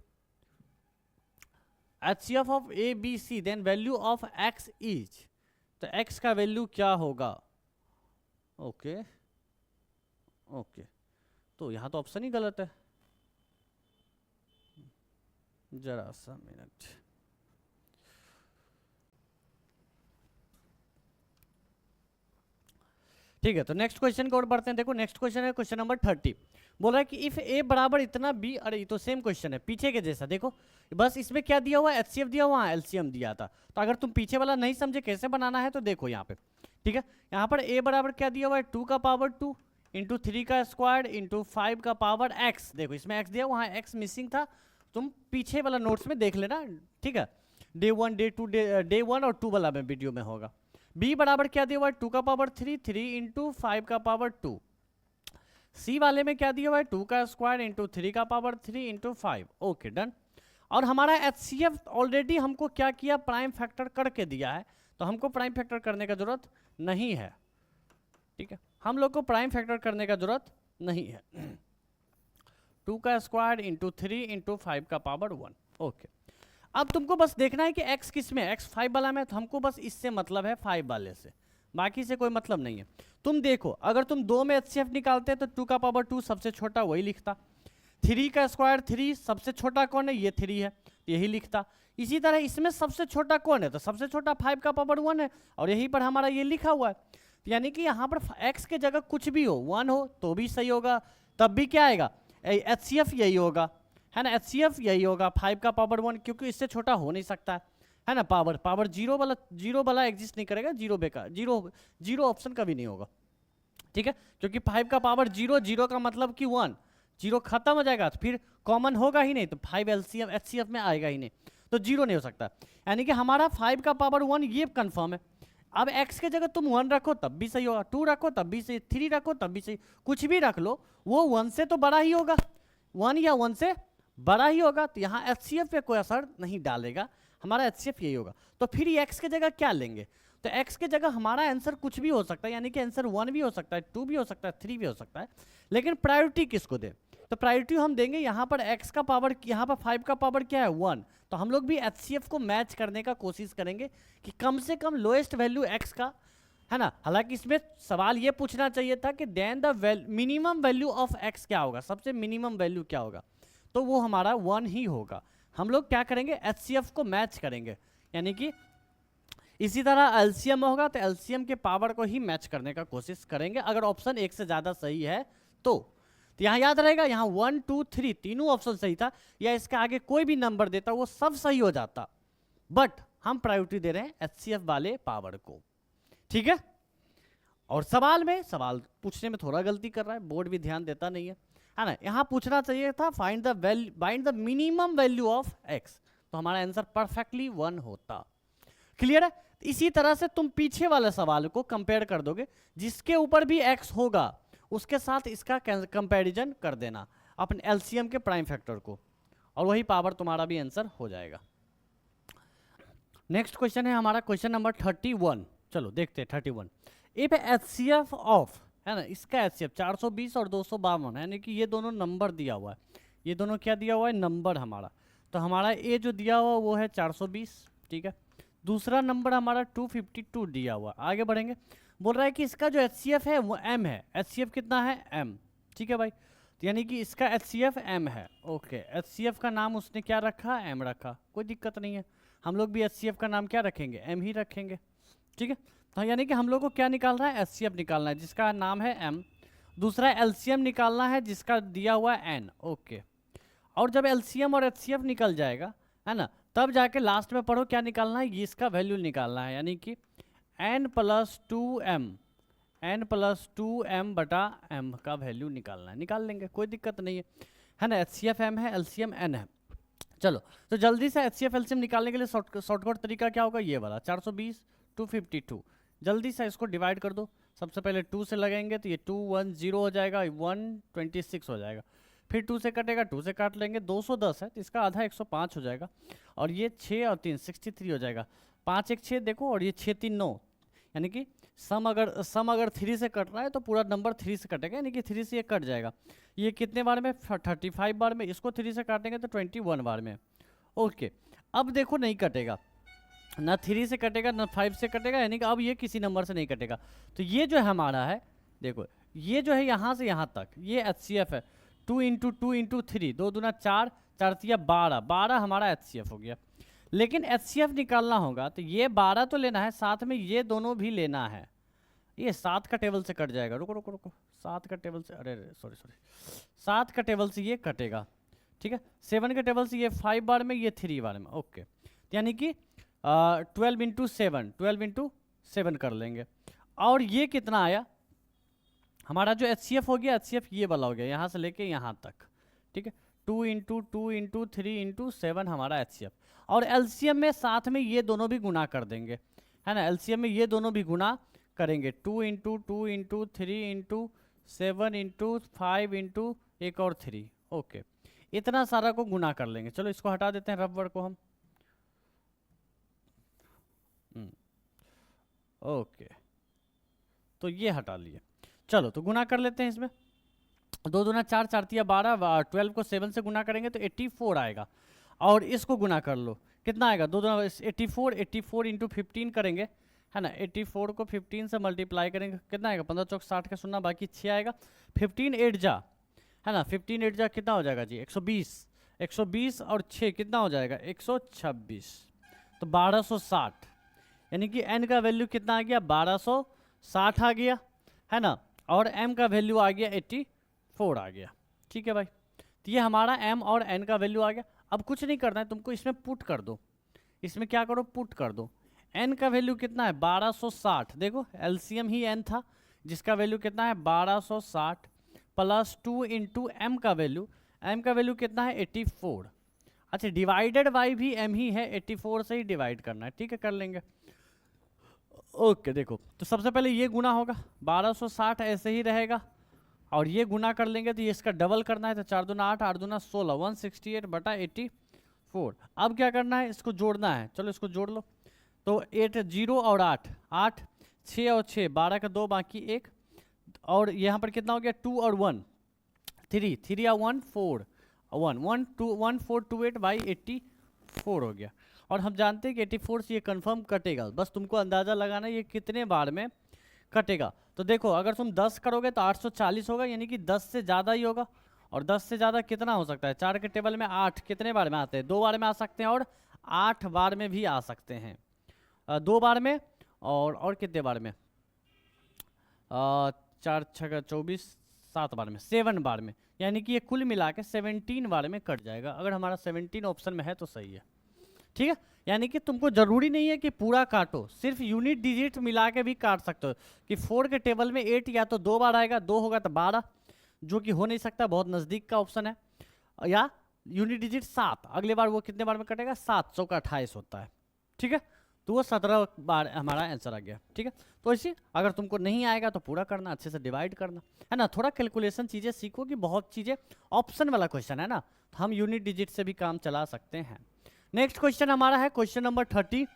HCF of A B C then value of x is, तो x का वैल्यू क्या होगा? ओके ओके, तो यहाँ तो ऑप्शन ही गलत है। जरा सा मिनट, ठीक है। तो नेक्स्ट क्वेश्चन की ओर बढ़ते हैं। देखो नेक्स्ट क्वेश्चन है क्वेश्चन नंबर 30। बोल रहा है कि इफ ए बराबर इतना बी, अरे ये तो सेम क्वेश्चन है पीछे के जैसा। देखो बस इसमें क्या दिया हुआ है? एचसीएफ दिया हुआ है, एलसीएम दिया था। तो अगर तुम पीछे वाला नहीं समझे कैसे बनाना है तो देखो यहाँ पे, ठीक है। यहाँ पर ए बराबर क्या दिया हुआ है? 2 का पावर 2 इंटू 3 का स्क्वायर इंटू 5 का पावर एक्स। देखो इसमें एक्स दिया, वहाँ एक्स मिसिंग था, तुम पीछे वाला नोट्स में देख लेना, ठीक है। डे 1 डे 2 डे 1 और 2 वाला में वीडियो में होगा। b बराबर क्या दिया हुआ है? 2 का पावर 3 3 इंटू 5 का पावर 2। c वाले में क्या दिया हुआ है? 2 का स्क्वायर इंटू 3 का पावर 3 इंटू 5। Okay done. और हमारा एचसीएफ ऑलरेडी हमको क्या किया? प्राइम फैक्टर करके दिया है, तो हमको प्राइम फैक्टर करने का जरूरत नहीं है, ठीक है। हम लोग को प्राइम फैक्टर करने का जरूरत नहीं है। 2 का स्क्वायर इंटू 3 इंटू 5 का पावर 1। ओके, अब तुमको बस देखना है कि x किस में? x 5 वाला में, तो हमको बस इससे मतलब है 5 वाले से, बाकी से कोई मतलब नहीं है। तुम देखो अगर तुम 2 में एचसीएफ निकालते तो 2 का पावर 2 सबसे छोटा वही लिखता, 3 का स्क्वायर 3 सबसे छोटा कौन है? ये 3 है, यही लिखता। इसी तरह इसमें सबसे छोटा कौन है? तो सबसे छोटा 5 का पावर 1 है, और यहीं पर हमारा ये लिखा हुआ है। यानी कि यहाँ पर x के जगह कुछ भी हो, 1 हो तो भी सही होगा, तब भी क्या आएगा? एचसीएफ यही होगा, है ना। एचसीएफ यही होगा 5 का पावर 1, क्योंकि इससे छोटा हो नहीं सकता है ना। पावर जीरो वाला एग्जिस्ट नहीं करेगा, जीरो बेकार, जीरो ऑप्शन कभी नहीं होगा, ठीक है। क्योंकि 5 का पावर 0, 0 का मतलब कि 1, 0 खत्म हो जाएगा तो फिर कॉमन होगा ही नहीं, तो 5 एलसीएम एचसीएफ में आएगा ही नहीं, तो 0 नहीं हो सकता। यानी कि हमारा 5 का पावर 1 ये कंफर्म है। अब x के जगह तुम 1 रखो तब भी सही होगा, 2 रखो तब भी सही, 3 रखो तब भी सही, कुछ भी रख लो वो 1 से तो बड़ा ही होगा, 1 या 1 से बड़ा ही होगा। तो यहाँ एचसीएफ पे कोई असर नहीं डालेगा, हमारा एचसीएफ यही होगा। तो फिर ये x के जगह क्या लेंगे? तो x के जगह हमारा आंसर कुछ भी हो सकता है, यानी कि आंसर 1 भी हो सकता है, 2 भी हो सकता है, 3 भी हो सकता है। लेकिन प्रायोरिटी किसको दे? तो प्रायोरिटी हम देंगे यहाँ पर x का पावर, यहाँ पर 5 का पावर क्या है? 1। तो हम लोग भी एचसीएफ को मैच करने का कोशिश करेंगे कि कम से कम लोएस्ट वैल्यू x का, है ना। हालांकि इसमें सवाल ये पूछना चाहिए था कि then the minimum value of x क्या होगा, सबसे मिनिमम वैल्यू क्या होगा, तो वो हमारा 1 ही होगा। हम लोग क्या करेंगे? एचसीएफ को मैच करेंगे, यानी कि इसी तरह एलसीएम होगा तो एलसीएम के पावर को ही मैच करने का कोशिश करेंगे, अगर ऑप्शन एक से ज़्यादा सही है तो यहाँ याद रहेगा, यहाँ 1 2 3 तीनों ऑप्शन सही था, या इसके आगे कोई भी नंबर देता वो सब सही हो जाता, बट हम प्रायोरिटी दे रहे हैं एचसीएफ वाले पावर को, ठीक है। और सवाल पूछने में थोड़ा गलती कर रहा है, बोर्ड भी ध्यान देता नहीं है ना। यहाँ पूछना चाहिए था find the minimum value of x, तो हमारा आंसर परफेक्टली 1 होता। क्लियर है। इसी तरह से तुम पीछे वाले सवाल को कंपेयर कर दोगे, जिसके ऊपर भी एक्स होगा उसके साथ इसका कंपैरिजन कर देना अपने एलसीएम के प्राइम फैक्टर को, और वही पावर तुम्हारा भी आंसर हो जाएगा। नेक्स्ट क्वेश्चन है हमारा क्वेश्चन नंबर 31। चलो देखते हैं 31। इफ एचसीएफ ऑफ, है ना, इसका एचसीएफ 420 और 252, यानी कि ये दोनों नंबर दिया हुआ है, ये दोनों क्या दिया हुआ है, नंबर हमारा। तो हमारा ए जो दिया हुआ वो है 420, ठीक है। दूसरा नंबर हमारा 252 दिया हुआ। आगे बढ़ेंगे, बोल रहा है कि इसका जो एचसीएफ है वो एम है। एचसीएफ कितना है, एम, ठीक है भाई। तो यानी कि इसका एचसीएफ एम है। ओके, एचसीएफ का नाम उसने क्या रखा, एम रखा, कोई दिक्कत नहीं है। हम लोग भी एचसीएफ का नाम क्या रखेंगे, एम ही रखेंगे, ठीक है। तो यानी कि हम लोग को क्या निकालना है, एचसीएफ निकालना है जिसका नाम है एम। दूसरा एलसीएम निकालना है जिसका दिया हुआ है एन। ओके, और जब एलसीएम और एचसीएफ निकल जाएगा, है ना, तब जाके लास्ट में पढ़ो क्या निकालना है, ये इसका वैल्यू निकालना है, यानी कि n plus 2m, n plus 2m बटा m का वैल्यू निकालना है। निकाल लेंगे, कोई दिक्कत नहीं है ना। एचसीएफ m है, एलसीएम n है। चलो तो जल्दी से एचसीएफ एलसीएम निकालने के लिए शॉर्टकट तरीका क्या होगा, ये वाला 420 252। जल्दी से इसको डिवाइड कर दो। सबसे पहले 2 से लगाएंगे तो ये 2 1 0 हो जाएगा, 126 हो जाएगा। फिर 2 से कटेगा, 2 से काट लेंगे, 210 है तो इसका आधा 105 हो जाएगा। और ये 6 और 3 63 हो जाएगा। 5 1 6 देखो, और ये 6 3 9, यानी कि सम अगर 3 से कट रहा है तो पूरा नंबर 3 से कटेगा, यानी कि 3 से ये कट जाएगा। ये कितने बार में, 35 बार में। इसको 3 से काटेंगे तो 21 बार में। ओके, अब देखो नहीं कटेगा, ना 3 से कटेगा ना 5 से कटेगा, यानी कि अब ये किसी नंबर से नहीं कटेगा। तो ये जो है हमारा है, देखो ये जो है यहाँ से यहाँ तक ये एचसीएफ है। 2 × 2 × 3, 2 दूना 4, 4 तिया 12, 12 हमारा एचसीएफ हो गया। लेकिन एचसीएफ निकालना होगा तो ये 12 तो लेना है, साथ में ये दोनों भी लेना है। ये 7 का टेबल से कट जाएगा, रुको रुको रुको, 7 का टेबल से, अरे सॉरी 7 का टेबल से ये कटेगा, ठीक है। 7 के टेबल से ये 5 बार में, ये 3 बार में। ओके, यानी कि 12 × 7, 12 × 7 कर लेंगे। और ये कितना आया हमारा जो एचसीएफ हो गया, एचसीएफ ये वाला हो गया यहाँ से लेके यहाँ तक, ठीक है। 2 × 2 × 3 × 7 हमारा एचसीएफ। और एलसीएम में साथ में ये दोनों भी गुना कर देंगे, है ना। एलसीएम में ये दोनों भी गुना करेंगे, 2 × 2 × 3 × 7 × 5 × एक और 3। ओके, इतना सारा को गुना कर लेंगे। चलो इसको हटा देते हैं, रफ वर्ड को हम। ओके, तो ये हटा लिए। चलो तो गुना कर लेते हैं इसमें। 2 दूना 4, 4 तिया 12, 12 को 7 से गुना करेंगे तो 84 आएगा। और इसको गुना कर लो, कितना आएगा, 2 दूना 84, 84 × 15 करेंगे, है ना। 84 को 15 से मल्टीप्लाई करेंगे, कितना आएगा, 15 चौक 60 का शून्य, बाकी 6 आएगा। 15 8 जा, है ना, 15 8 जा कितना हो जाएगा जी, 120। 120 और 6 कितना हो जाएगा, 126। तो 1260, यानी कि n का वैल्यू कितना आ गया, 1260 आ गया, है ना। और m का वैल्यू आ गया 84 आ गया, ठीक है भाई। तो ये हमारा m और n का वैल्यू आ गया। अब कुछ नहीं करना है तुमको, इसमें पुट कर दो। इसमें क्या करो, पुट कर दो। n का वैल्यू कितना है, 1260। देखो एलसीएम ही n था, जिसका वैल्यू कितना है, 1260 प्लस 2 × m का वैल्यू, m का वैल्यू कितना है, 84। अच्छा, डिवाइडेड बाई भी m ही है, 84 से ही डिवाइड करना है, ठीक है, कर लेंगे। ओके, देखो तो सबसे पहले ये गुना होगा, 1260 ऐसे ही रहेगा, और ये गुना कर लेंगे तो ये इसका डबल करना है, तो 4 दूना 8, 8 दूना 16, 168 बटा 84। अब क्या करना है, इसको जोड़ना है। चलो इसको जोड़ लो। तो 8 0 और 8 8, 6 और 6 12 का 2 बाकी 1, और यहाँ पर कितना हो गया, 2 और 1 3, 3 या 1 4, 1 1 2 1428 बाई 84 हो गया। और हम जानते हैं कि 84 से ये कंफर्म कटेगा, बस तुमको अंदाज़ा लगाना है ये कितने बार में कटेगा। तो देखो अगर तुम 10 करोगे तो 840 होगा, यानी कि 10 से ज़्यादा ही होगा। और 10 से ज़्यादा कितना हो सकता है, 4 के टेबल में 8 कितने बार में आते हैं, 2 बार में आ सकते हैं और 8 बार में भी आ सकते हैं। 2 बार में और कितने बार में 4 6 24 7 बार में 7 बार में, यानी कि ये कुल मिला के 17 बार में कट जाएगा। अगर हमारा 17 ऑप्शन में है तो सही है, ठीक है। यानी कि तुमको ज़रूरी नहीं है कि पूरा काटो, सिर्फ यूनिट डिजिट मिला के भी काट सकते हो कि 4 के टेबल में 8 या तो 2 बार आएगा, 2 होगा तो 12, जो कि हो नहीं सकता, बहुत नज़दीक का ऑप्शन है। या यूनिट डिजिट 7, अगले बार वो कितने बार में कटेगा, 7 100 का 28 होता है, ठीक है। तो वो 17 बार हमारा आंसर आ गया, ठीक है। तो इसी अगर तुमको नहीं आएगा तो पूरा करना, अच्छे से डिवाइड करना, है ना। थोड़ा कैलकुलेशन चीज़ें सीखो कि बहुत चीज़ें ऑप्शन वाला क्वेश्चन है ना, तो हम यूनिट डिजिट से भी काम चला सकते हैं। नेक्स्ट क्वेश्चन हमारा है क्वेश्चन नंबर 32।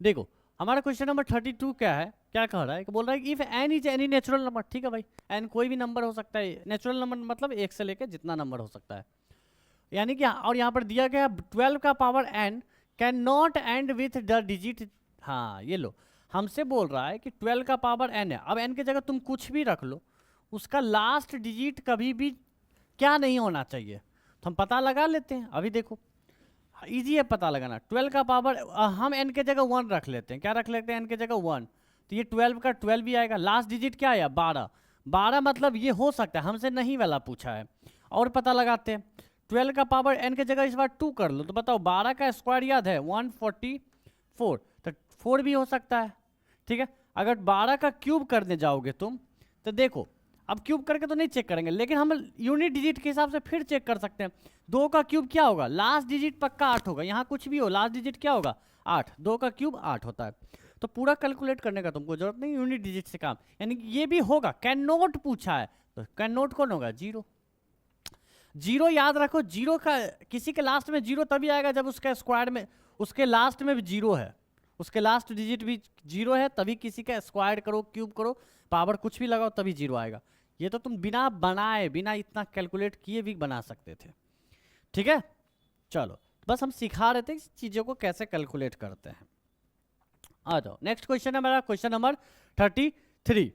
देखो हमारा क्वेश्चन नंबर 32 क्या है, क्या कह रहा है कि बोल रहा है कि if n is any natural number, ठीक है भाई, एन कोई भी नंबर हो सकता है, नेचुरल नंबर मतलब 1 से लेकर जितना नंबर हो सकता है, यानी कि और यहाँ पर दिया गया 12 का power n cannot end with the digit. हाँ ये लो, हमसे बोल रहा है कि 12 का पावर एन है। अब एन की जगह तुम कुछ भी रख लो, उसका लास्ट डिजिट कभी भी क्या नहीं होना चाहिए, तो हम पता लगा लेते हैं। अभी देखो इजी है पता लगाना, 12 का पावर हम n के जगह 1 रख लेते हैं, क्या रख लेते हैं n के जगह 1, तो ये 12 का 12 भी आएगा, लास्ट डिजिट क्या आया 12, 12 मतलब ये हो सकता है, हमसे नहीं वाला पूछा है। और पता लगाते हैं 12 का पावर n के जगह इस बार 2 कर लो, तो बताओ 12 का स्क्वायर याद है 144, तो 4 भी हो सकता है, ठीक है। अगर 12 का क्यूब करने जाओगे तुम तो देखो, अब क्यूब करके तो नहीं चेक करेंगे, लेकिन हम यूनिट डिजिट के हिसाब से फिर चेक कर सकते हैं। 2 का क्यूब क्या होगा, लास्ट डिजिट पक्का 8 होगा, यहाँ कुछ भी हो लास्ट डिजिट क्या होगा 8, 2 का क्यूब 8 होता है। तो पूरा कैलकुलेट करने का तुमको जरूरत नहीं, यूनिट डिजिट से काम, यानी कि ये भी होगा। कैन नॉट पूछा है तो कैन नॉट कौन होगा, 0। 0 याद रखो, 0 का किसी के लास्ट में 0 तभी आएगा जब उसका स्क्वायर में उसके लास्ट में भी 0 है, उसके लास्ट डिजिट भी 0 है, तभी किसी का स्क्वायर करो क्यूब करो पावर कुछ भी लगाओ तभी 0 आएगा। ये तो तुम बिना बनाए बिना इतना कैलकुलेट किए भी बना सकते थे, ठीक है। चलो बस हम सिखा रहे थे चीज़ों को कैसे कैलकुलेट करते हैं। आ जाओ नेक्स्ट क्वेश्चन है मेरा, क्वेश्चन नंबर 33।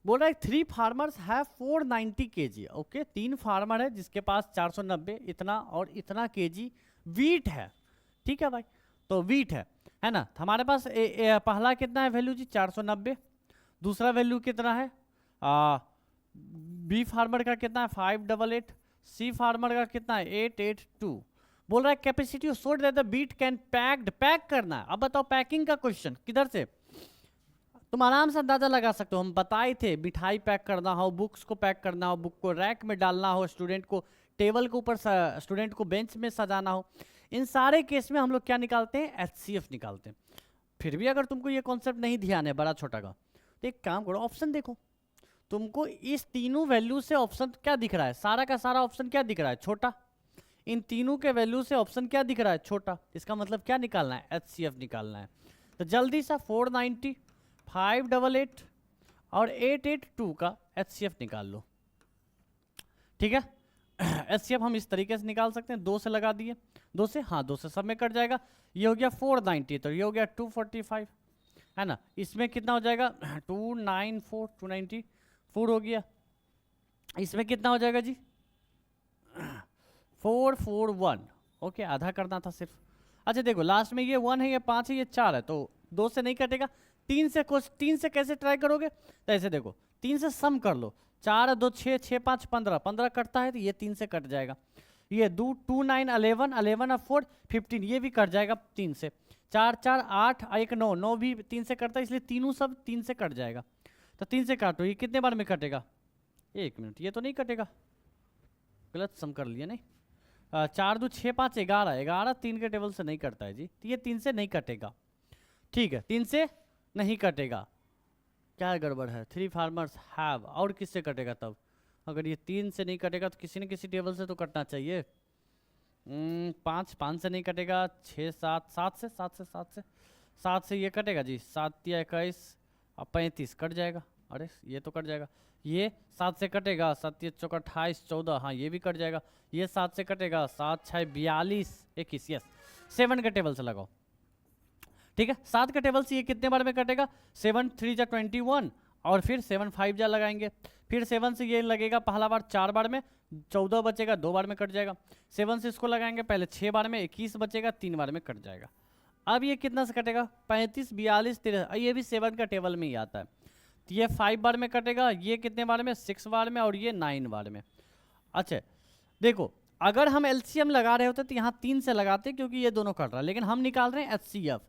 बोल रहा है 3 farmers have 490 kg, okay. 3 farmer है जिसके पास 490 इतना और इतना kg वीट है, ठीक है भाई। तो वीट है ना, तो हमारे पास पहला कितना है वैल्यू जी 490, दूसरा वैल्यू कितना है बी फार्मर का कितना है 588, सी फार्मर का कितना है 882। बोल रहा है कैपेसिटी सोड that the beat can packed, pack करना है। अब बताओ पैकिंग का क्वेश्चन किधर से, तुम आराम से अंदाजा लगा सकते हो, हम बताए थे मिठाई पैक करना हो, बुक्स को पैक करना हो, बुक को रैक में डालना हो, स्टूडेंट को टेबल के ऊपर स्टूडेंट को बेंच में सजाना हो, इन सारे केस में हम लोग क्या निकालते हैं HCF निकालते हैं। फिर भी अगर तुमको ये कॉन्सेप्ट नहीं ध्यान है बड़ा छोटा का, तो एक काम करो ऑप्शन देखो, तुमको इस तीनों वैल्यू से ऑप्शन क्या दिख रहा है, सारा का सारा ऑप्शन क्या दिख रहा है छोटा, इन तीनों के वैल्यू से ऑप्शन क्या दिख रहा है छोटा, इसका मतलब क्या निकालना है HCF निकालना है। तो जल्दी सा 490 588 और 882 का HCF निकाल लो, ठीक है। HCF हम इस तरीके से निकाल सकते हैं, 2 से लगा दिए, 2 से, हाँ 2 से सब में कट जाएगा, ये हो गया 490, तो ये हो गया 245, है ना। इसमें कितना हो जाएगा 294 हो गया, इसमें कितना हो जाएगा जी 441, ओके आधा करना था सिर्फ। अच्छा देखो लास्ट में ये 1 है, ये 5 है, ये 4 है, तो 2 से नहीं कटेगा, 3 से कैसे ट्राई करोगे, तो ऐसे देखो 3 से सम कर लो, 4 2 6 6 5 15 15 कटता है तो ये 3 से कट जाएगा, ये 2 2 9 11 11 और 4 15 ये भी कट जाएगा 3 से, 4 4 8 1 9 9 भी 3 से कटता है, इसलिए तीनों सब 3 से कट जाएगा। तो 3 से काटो, ये कितने बार में कटेगा, 1 मिनट, ये तो नहीं कटेगा, गलत सम कर लिया नहीं, 4 2 6 5 11 11 3 के टेबल से नहीं कटता है जी, तो ये 3 से नहीं कटेगा, ठीक है 3 से नहीं कटेगा। क्या गड़बड़ है, 3 फार्मर्स हैव, और किससे कटेगा तब, अगर ये 3 से नहीं कटेगा तो किसी न किसी टेबल से तो कटना चाहिए। 5 से नहीं कटेगा, 6 7 से ये कटेगा जी, 7 या 21 और 35 कट जाएगा, अरे ये तो कट जाएगा, ये 7 से कटेगा, 7 या 4 28 14, हाँ ये भी कट जाएगा, ये 7 से कटेगा, 7 6 42 21, यस 7 के टेबल से लगाओ, ठीक है। 7 के टेबल से ये कितने बार में कटेगा, 7 3 जा 21 और फिर 7 5 जा लगाएंगे, फिर 7 से ये लगेगा पहला बार 4 बार में, 14 बचेगा 2 बार में कट जाएगा, 7 से इसको लगाएंगे पहले 6 बार में 21 बचेगा 3 बार में कट जाएगा। अब ये कितना से कटेगा, 35, 42, 13, ये भी 7 का टेबल में ही आता है। तो ये 5 बार में कटेगा, ये कितने बार में, 6 बार में, और ये 9 बार में। अच्छा देखो, अगर हम एलसीएम लगा रहे होते तो यहाँ 3 से लगाते क्योंकि ये दोनों कट रहा है, लेकिन हम निकाल रहे हैं एचसीएफ।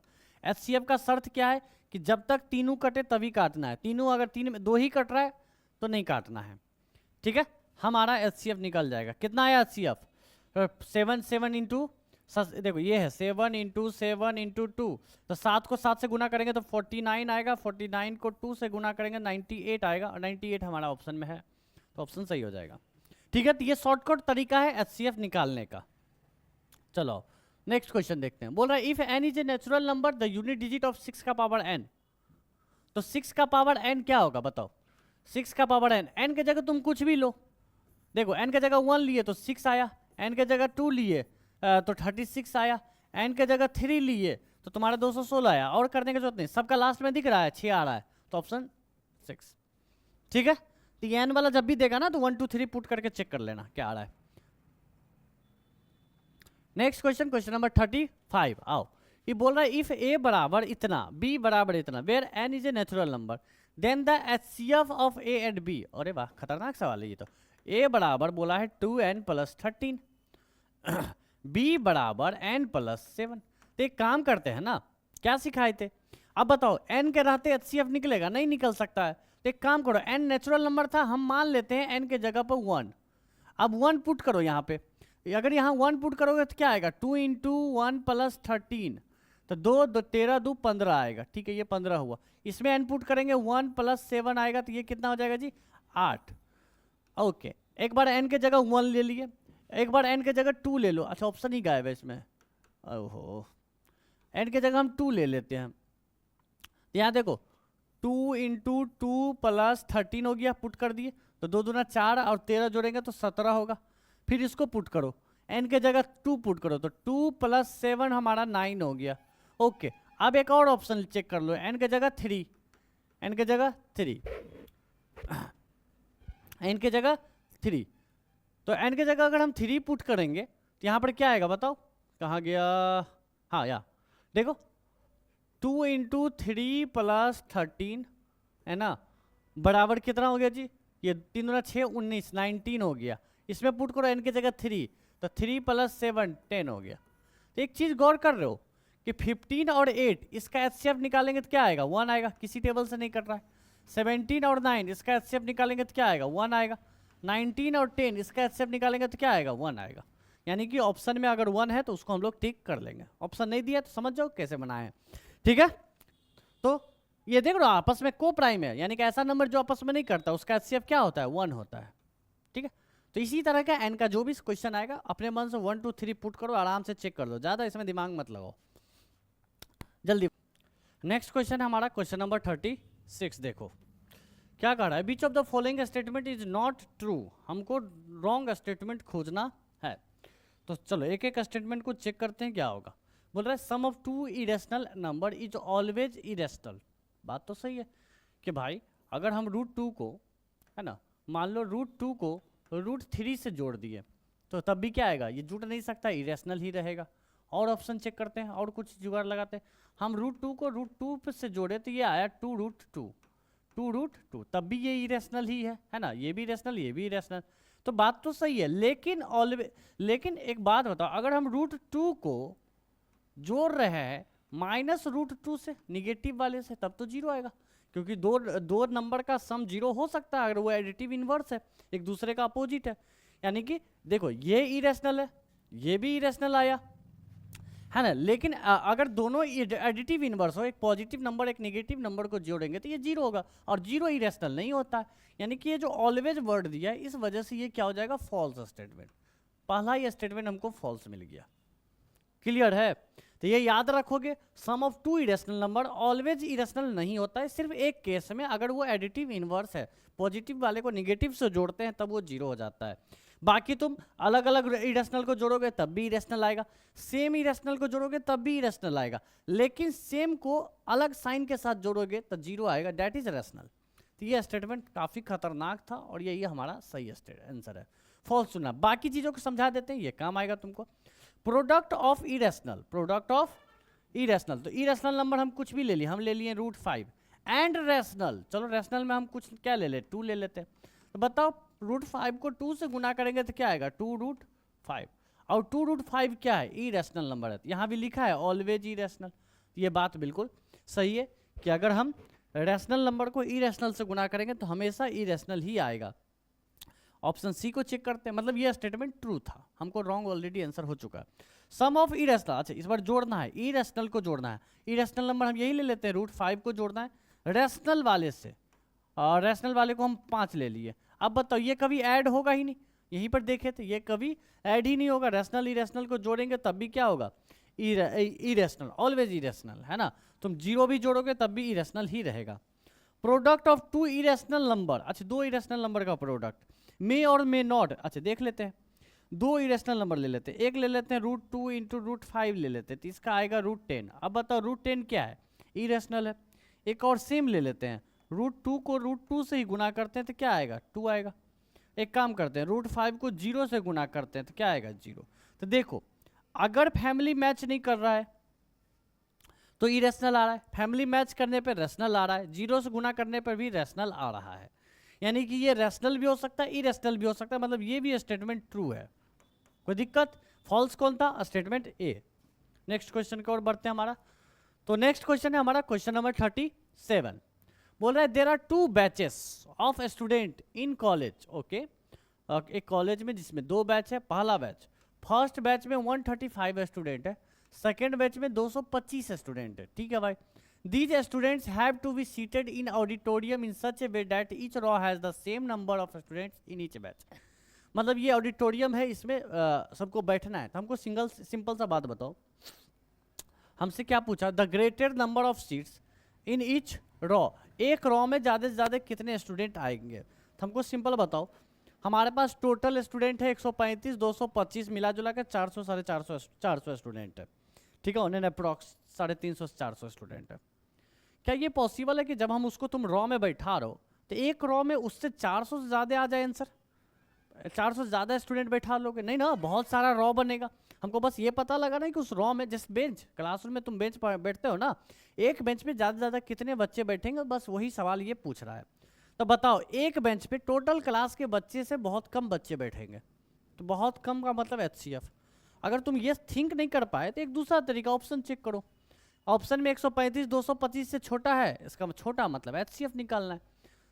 एचसीएफ का शर्त क्या है कि जब तक तीनों कटे तभी काटना है, तीनों अगर 3 में 2 ही कट रहा है तो नहीं काटना है, ठीक है। हमारा एचसीएफ निकल जाएगा। कितना आया एचसीएफ, 7 इंटू, देखो ये है 7 इंटू 7 इंटू 2, तो 7 को 7 से गुना करेंगे तो 49 आएगा, 49 को 2 से गुना करेंगे 98 आएगा, और 98 हमारा ऑप्शन में है, तो ऑप्शन सही हो जाएगा, ठीक है। तो ये शॉर्टकट तरीका है एचसीएफ निकालने का। चलो नेक्स्ट क्वेश्चन देखते हैं। बोल रहा है if n is a natural number the unit digit of 6 का पावर n, तो 6 का पावर n क्या होगा बताओ। 6 का पावर n के जगह तुम कुछ भी लो, देखो n के जगह 1 लिए तो 6 आया, n के जगह 2 लिए तो 36 आया, n के जगह 3 लिए तो तुम्हारा 216 आया, और करने की जरूरत नहीं, सबका लास्ट में दिख रहा है 6 आ रहा है, तो ऑप्शन 6, ठीक है। तो ये n वाला जब भी देगा ना तो 1 2 3 पुट करके चेक कर लेना क्या आ रहा है। नेक्स्ट क्वेश्चन, क्वेश्चन नंबर 35, आओ। ये बोल रहा है इफ a बराबर इतना, b बराबर इतना, where n is a natural number, then the HCF of a and b। अरे वाह खतरनाक सवाल है ये तो। a बराबर बोला है 2n + 13, b बराबर n + 7। तो एक काम करते हैं ना, क्या सिखाए थे, अब बताओ n के रहते HCF निकलेगा, नहीं निकल सकता है। तो एक काम करो, n नेचुरल नंबर था, हम मान लेते हैं n के जगह पर 1, अब 1 पुट करो यहाँ पे। अगर यहाँ 1 पुट करोगे तो क्या आएगा, 2 इंटू 1 + 13, तो 2 2 13 2 15 आएगा, ठीक है, ये 15 हुआ। इसमें n पुट करेंगे 1 + 7 आएगा, तो ये कितना हो जाएगा जी 8। ओके, एक बार n के जगह 1 ले लिए, एक बार n के जगह 2 ले लो। अच्छा ऑप्शन ही गायब है इसमें, ओहो, n के जगह हम 2 ले लेते हैं। यहाँ देखो 2 इंटू 2 + 13 हो गया, पुट कर दिए, तो 2 दूना 4 और 13 जोड़ेंगे तो 17 होगा। फिर इसको पुट करो, n के जगह 2 पुट करो, तो 2 + 7 हमारा 9 हो गया। ओके, अब एक और ऑप्शन चेक कर लो, n के जगह 3, n के जगह 3, n के जगह 3, तो n के जगह अगर हम 3 पुट करेंगे तो यहाँ पर क्या आएगा बताओ, कहाँ गया, हाँ या देखो 2 इंटू 3 + 13 है ना, बराबर कितना हो गया जी, ये 3 दूना 6 19 19 हो गया। इसमें पुट करो n की जगह 3, तो 3 + 7 10 हो गया। तो एक चीज़ गौर कर रहे हो कि 15 और 8 इसका HCF निकालेंगे तो क्या आएगा, 1 आएगा, किसी टेबल से नहीं कट रहा है। 17 और 9 इसका HCF निकालेंगे तो क्या आएगा, 1 आएगा। 19 और 10 इसका HCF निकालेंगे तो क्या आएगा, 1 आएगा। यानी कि ऑप्शन में अगर 1 है तो उसको हम लोग टिक कर लेंगे, ऑप्शन नहीं दिया तो समझ जाओ कैसे बनाए हैं, ठीक है। तो ये देख लो आपस में को प्राइम है, यानी कि ऐसा नंबर जो आपस में नहीं करता उसका HCF क्या होता है, 1 होता है, ठीक है। तो इसी तरह का n का जो भी क्वेश्चन आएगा अपने मन से 1 2 3 पुट करो, आराम से चेक कर दो, ज़्यादा इसमें दिमाग मत लगाओ, जल्दी। नेक्स्ट क्वेश्चन है हमारा क्वेश्चन नंबर 36, देखो क्या कह रहा है, which of the following statement is not true, हमको रॉन्ग स्टेटमेंट खोजना है। तो चलो एक एक स्टेटमेंट को चेक करते हैं क्या होगा। बोल रहा है sum of 2 irrational number is always irrational. बात तो सही है कि भाई अगर हम √2 को, है ना, मान लो √2 को √3 से जोड़ दिए तो तब भी क्या आएगा, ये जुड़ नहीं सकता, इरेशनल ही रहेगा। और ऑप्शन चेक करते हैं, और कुछ जुगाड़ लगाते हैं। हम √2 को √2 से जोड़े तो ये आया 2√2, तब भी ये इरेशनल ही है ना, ये भी इरेशनल, ये भी इरेशनल। तो बात तो सही है, लेकिन एक बात बताओ, अगर हम √2 को जोड़ रहे हैं -√2 से, निगेटिव वाले से, तब तो 0 आएगा, क्योंकि दो नंबर का सम 0 हो सकता है अगर वो एडिटिव इनवर्स है, एक दूसरे का अपोजिट है। यानी कि देखो ये इरेशनल है, ये भी इरेशनल आया, है ना। लेकिन अगर दोनों एडिटिव इनवर्स हो, एक पॉजिटिव नंबर एक नेगेटिव नंबर को जोड़ेंगे तो ये 0 होगा, और 0 इरेशनल नहीं होता है। यानी कि ये जो ऑलवेज वर्ड दिया है इस वजह से ये क्या हो जाएगा, फॉल्स स्टेटमेंट। पहला ही स्टेटमेंट हमको फॉल्स मिल गया, क्लियर है। तो ये याद रखोगे, sum of 2 irrational number always irrational नहीं होता है, सिर्फ एक केस में अगर वो एडिटिव इनवर्स है, पॉजिटिव वाले को नेगेटिव से जोड़ते हैं तब वो 0 हो जाता है। बाकी तुम अलग अलग इरेशनल को जोड़ोगे तब भी इरेशनल आएगा, सेम इरेशनल को जोड़ोगे तब भी इरेशनल आएगा, लेकिन सेम को अलग साइन के साथ जोड़ोगे तो 0 आएगा, डेट इज रेशनल। तो ये स्टेटमेंट काफ़ी खतरनाक था और यही हमारा सही आंसर है, फॉल्स चुना। बाकी चीज़ों को समझा देते हैं, ये काम आएगा तुमको। प्रोडक्ट ऑफ इरेशनल, तो इरेशनल नंबर हम कुछ भी ले लिए, हम ले लिए √5 एंड रेशनल, चलो रेशनल में हम कुछ क्या ले ले, 2 ले लेते हैं। तो बताओ √5 को 2 से गुना करेंगे तो क्या आएगा, 2√5, और 2√5 क्या है, इरेशनल नंबर है। यहाँ भी लिखा है ऑलवेज इरेशनल, ये बात बिल्कुल सही है कि अगर हम रैशनल नंबर को इरेशनल से गुना करेंगे तो हमेशा इरेशनल ही आएगा। ऑप्शन सी को चेक करते हैं, मतलब ये स्टेटमेंट ट्रू था, हमको रॉन्ग ऑलरेडी आंसर हो चुका है। सम ऑफ इरेशनल, अच्छा इस बार जोड़ना है, इरेशनल को जोड़ना है, इरेशनल नंबर हम यही ले लेते हैं, √5 को जोड़ना है रैशनल वाले से, और रैशनल वाले को हम 5 ले लिए। अब बताओ ये कभी ऐड होगा ही नहीं, यहीं पर देखे थे ये कभी ऐड ही नहीं होगा, रैशनल इरेशनल को जोड़ेंगे तब भी क्या होगा, इरेशनल, ऑलवेज इरेशनल, है ना। तुम 0 भी जोड़ोगे तब भी इरेशनल ही रहेगा। प्रोडक्ट ऑफ 2 इरेशनल नंबर, अच्छा 2 इरेशनल नंबर का प्रोडक्ट, मे और मे नॉट, अच्छा देख लेते हैं, 2 इरेशनल नंबर ले लेते हैं, एक ले लेते हैं √2 इंटू √5 ले लेते हैं, तो इसका आएगा √10। अब बताओ √10 क्या है, इरेशनल है। एक और सेम ले लेते हैं, √2 को √2 से ही गुना करते हैं तो क्या आएगा, 2 आएगा। एक काम करते हैं, √5 को 0 से गुना करते हैं तो क्या आएगा, 0। तो देखो अगर फैमिली मैच नहीं कर रहा है तो इरेशनल आ रहा है, फैमिली मैच करने पर रैशनल आ रहा है, 0 से गुना करने पर भी रैशनल आ रहा है, यानी कि ये रैशनल भी हो सकता है, इरेशनल भी हो सकता है, मतलब ये भी स्टेटमेंट ट्रू है। कोई दिक्कत, फॉल्स कौन था, स्टेटमेंट ए। नेक्स्ट क्वेश्चन की ओर बढ़ते हैं हमारा। तो नेक्स्ट क्वेश्चन है हमारा क्वेश्चन नंबर 37, बोल रहा है there are 2 batches of student in college, okay, एक कॉलेज में जिसमें 2 बैच है। पहला बैच, फर्स्ट बैच में 135 स्टूडेंट है, सेकेंड बैच में 225 स्टूडेंट है, ठीक है भाई। These students have to be seated in auditorium in such a way that each row has the same number of students in each batch। मतलब ये auditorium है, इसमें सबको बैठना है। तो हमको सिंपल सा बात बताओ, हमसे क्या पूछा, the greater number of seats in each raw, एक रॉ में ज़्यादा से ज़्यादा कितने स्टूडेंट आएंगे। तो हमको सिंपल बताओ, हमारे पास टोटल स्टूडेंट है 135, 225 मिला जुला कर 400 साढ़े 400 स्टूडेंट है, ठीक है, उन्हें अप्रॉक्स 350 से 400 स्टूडेंट है। क्या ये पॉसिबल है कि जब हम उसको तुम रॉ में बैठा रहो तो एक रॉ में उससे 400 से ज़्यादा आ जाए आंसर, 400 से ज़्यादा स्टूडेंट बैठा लोगे, नहीं ना, बहुत सारा रॉ बनेगा। हमको बस ये पता लगा ना कि उस रॉ में, जैसे बेंच, क्लासरूम में तुम बेंच पर बैठते हो ना, एक बेंच पे ज़्यादा से ज़्यादा कितने बच्चे बैठेंगे, बस वही सवाल ये पूछ रहा है। तो बताओ एक बेंच पे टोटल क्लास के बच्चे से बहुत कम बच्चे बैठेंगे, तो बहुत कम का मतलब HCF। अगर तुम ये थिंक नहीं कर पाए तो एक दूसरा तरीका, ऑप्शन चेक करो, ऑप्शन में 135 225 से छोटा है, इसका छोटा मतलब HCF निकालना है।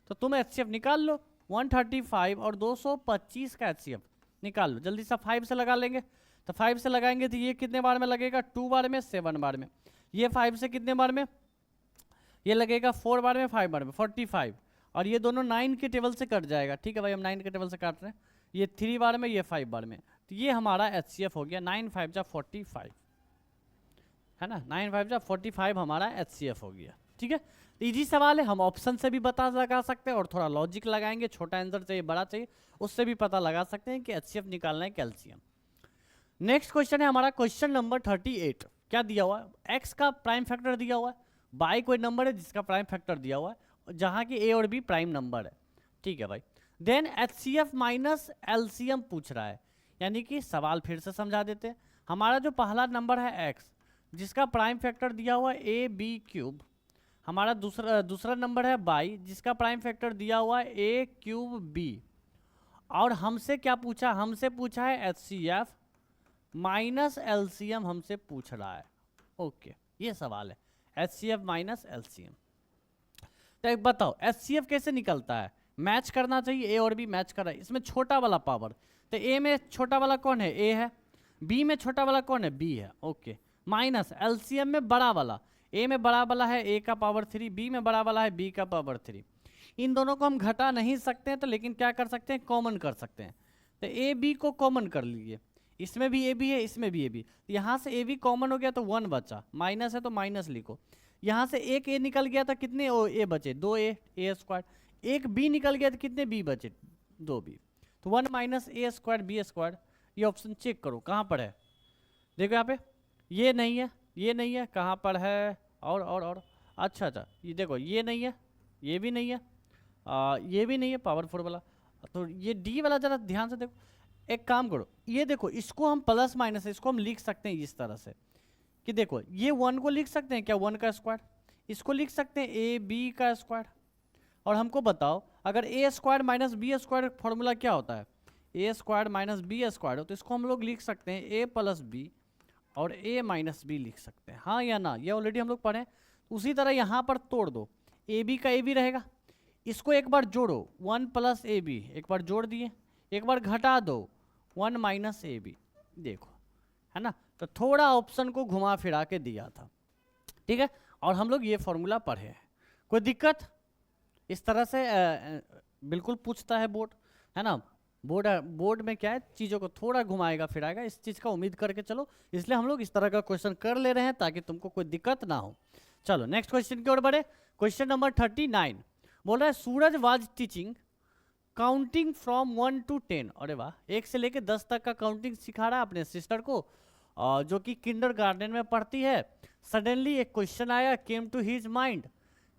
तो तुम HCF निकाल लो, 135 और 225 का HCF निकाल लो, जल्दी से 5 से लगा लेंगे। तो 5 से लगाएंगे तो ये कितने बार में लगेगा, 2 बार में, 7 बार में। ये 5 से कितने बार में, ये लगेगा 4 बार में, 5 बार में, 45। और ये दोनों 9 के टेबल से कट जाएगा, ठीक है भाई, हम 9 के टेबल से काट रहे हैं, ये 3 बार में, ये 5 बार में। तो ये हमारा HCF हो गया, 9 5 जा 45, है ना, 9 5 जा 45 हमारा HCF हो गया, ठीक है। इजी सवाल है, हम ऑप्शन से भी पता लगा सकते हैं और थोड़ा लॉजिक लगाएंगे, छोटा आंसर चाहिए बड़ा चाहिए, उससे भी पता लगा सकते हैं कि HCF निकालना है कैल्शियम। नेक्स्ट क्वेश्चन है हमारा क्वेश्चन नंबर 38, क्या दिया हुआ है, x का प्राइम फैक्टर दिया हुआ है, y कोई नंबर है जिसका प्राइम फैक्टर दिया हुआ है, जहाँ की a और b प्राइम नंबर है, ठीक है भाई। देन HCF माइनस LCM पूछ रहा है, यानी कि सवाल फिर से समझा देते हैं। हमारा जो पहला नंबर है x, जिसका प्राइम फैक्टर दिया हुआ है AB3, हमारा दूसरा नंबर है y, जिसका प्राइम फैक्टर दिया हुआ है A3b, और हमसे क्या पूछा, हमसे पूछा है HCF माइनस LCM हमसे पूछ रहा है, ओके, ये सवाल है, HCF माइनस LCM। तो एक बताओ HCF कैसे निकलता है, मैच करना चाहिए, a और b मैच कर रहा है, इसमें छोटा वाला पावर, तो a में छोटा वाला कौन है, a है, b में छोटा वाला कौन है, b है, ओके, माइनस LCM में बड़ा वाला, a में बड़ा वाला है a का पावर 3, b में बड़ा वाला है b का पावर 3। इन दोनों को हम घटा नहीं सकते हैं, तो लेकिन क्या कर सकते हैं, कॉमन कर सकते हैं। तो a b को कॉमन कर लीजिए, इसमें भी a b है, इसमें भी a b, यहाँ से a b कॉमन हो गया तो 1 बचा, माइनस है तो माइनस लिखो, यहाँ से एक a निकल गया था, कितने a बचे, 2a, a², एक b निकल गया तो कितने b बचे, 2b, तो 1 माइनस a² b²। ये ऑप्शन चेक करो कहाँ पर है, देखो यहाँ पे, ये नहीं है, ये नहीं है, कहाँ पर है, और अच्छा, ये देखो, ये नहीं है, ये भी नहीं है, ये भी नहीं है पावर 4 वाला, तो ये d वाला ज़रा ध्यान से देखो। एक काम करो, ये देखो, इसको हम प्लस माइनस, इसको हम लिख सकते हैं इस तरह से कि देखो ये 1 को लिख सकते हैं क्या, 1 का स्क्वायर, इसको लिख सकते हैं ए बी का स्क्वायर। और हमको बताओ अगर A square minus B square formula क्या होता है, A square minus B square, तो इसको हम लोग लिख सकते हैं ए प्लस बी और ए माइनस बी लिख सकते हैं, हाँ या ना, ये ऑलरेडी हम लोग पढ़े। उसी तरह यहाँ पर तोड़ दो, ए बी का ए बी रहेगा, इसको एक बार जोड़ो 1 प्लस ए बी, एक बार जोड़ दिए, एक बार घटा दो 1 माइनस ए बी, देखो है ना। तो थोड़ा ऑप्शन को घुमा फिरा के दिया था, ठीक है। और हम लोग ये फॉर्मूला पढ़े हैं, कोई दिक्कत? इस तरह से बिल्कुल पूछता है बोर्ड, है ना। बोर्ड में क्या है, चीज़ों को थोड़ा घुमाएगा फिराएगा, इस चीज़ का उम्मीद करके चलो, इसलिए हम लोग इस तरह का क्वेश्चन कर ले रहे हैं ताकि तुमको कोई दिक्कत ना हो। चलो नेक्स्ट क्वेश्चन की ओर बढ़े। क्वेश्चन नंबर 39 बोल रहा है Suraj was teaching counting from 1 to 10। अरे वाह, 1 से लेके 10 तक का काउंटिंग सिखा रहा है अपने सिस्टर को, जो कि किंडर गार्डन में पढ़ती है। सडनली एक क्वेश्चन आया, केम टू हिज माइंड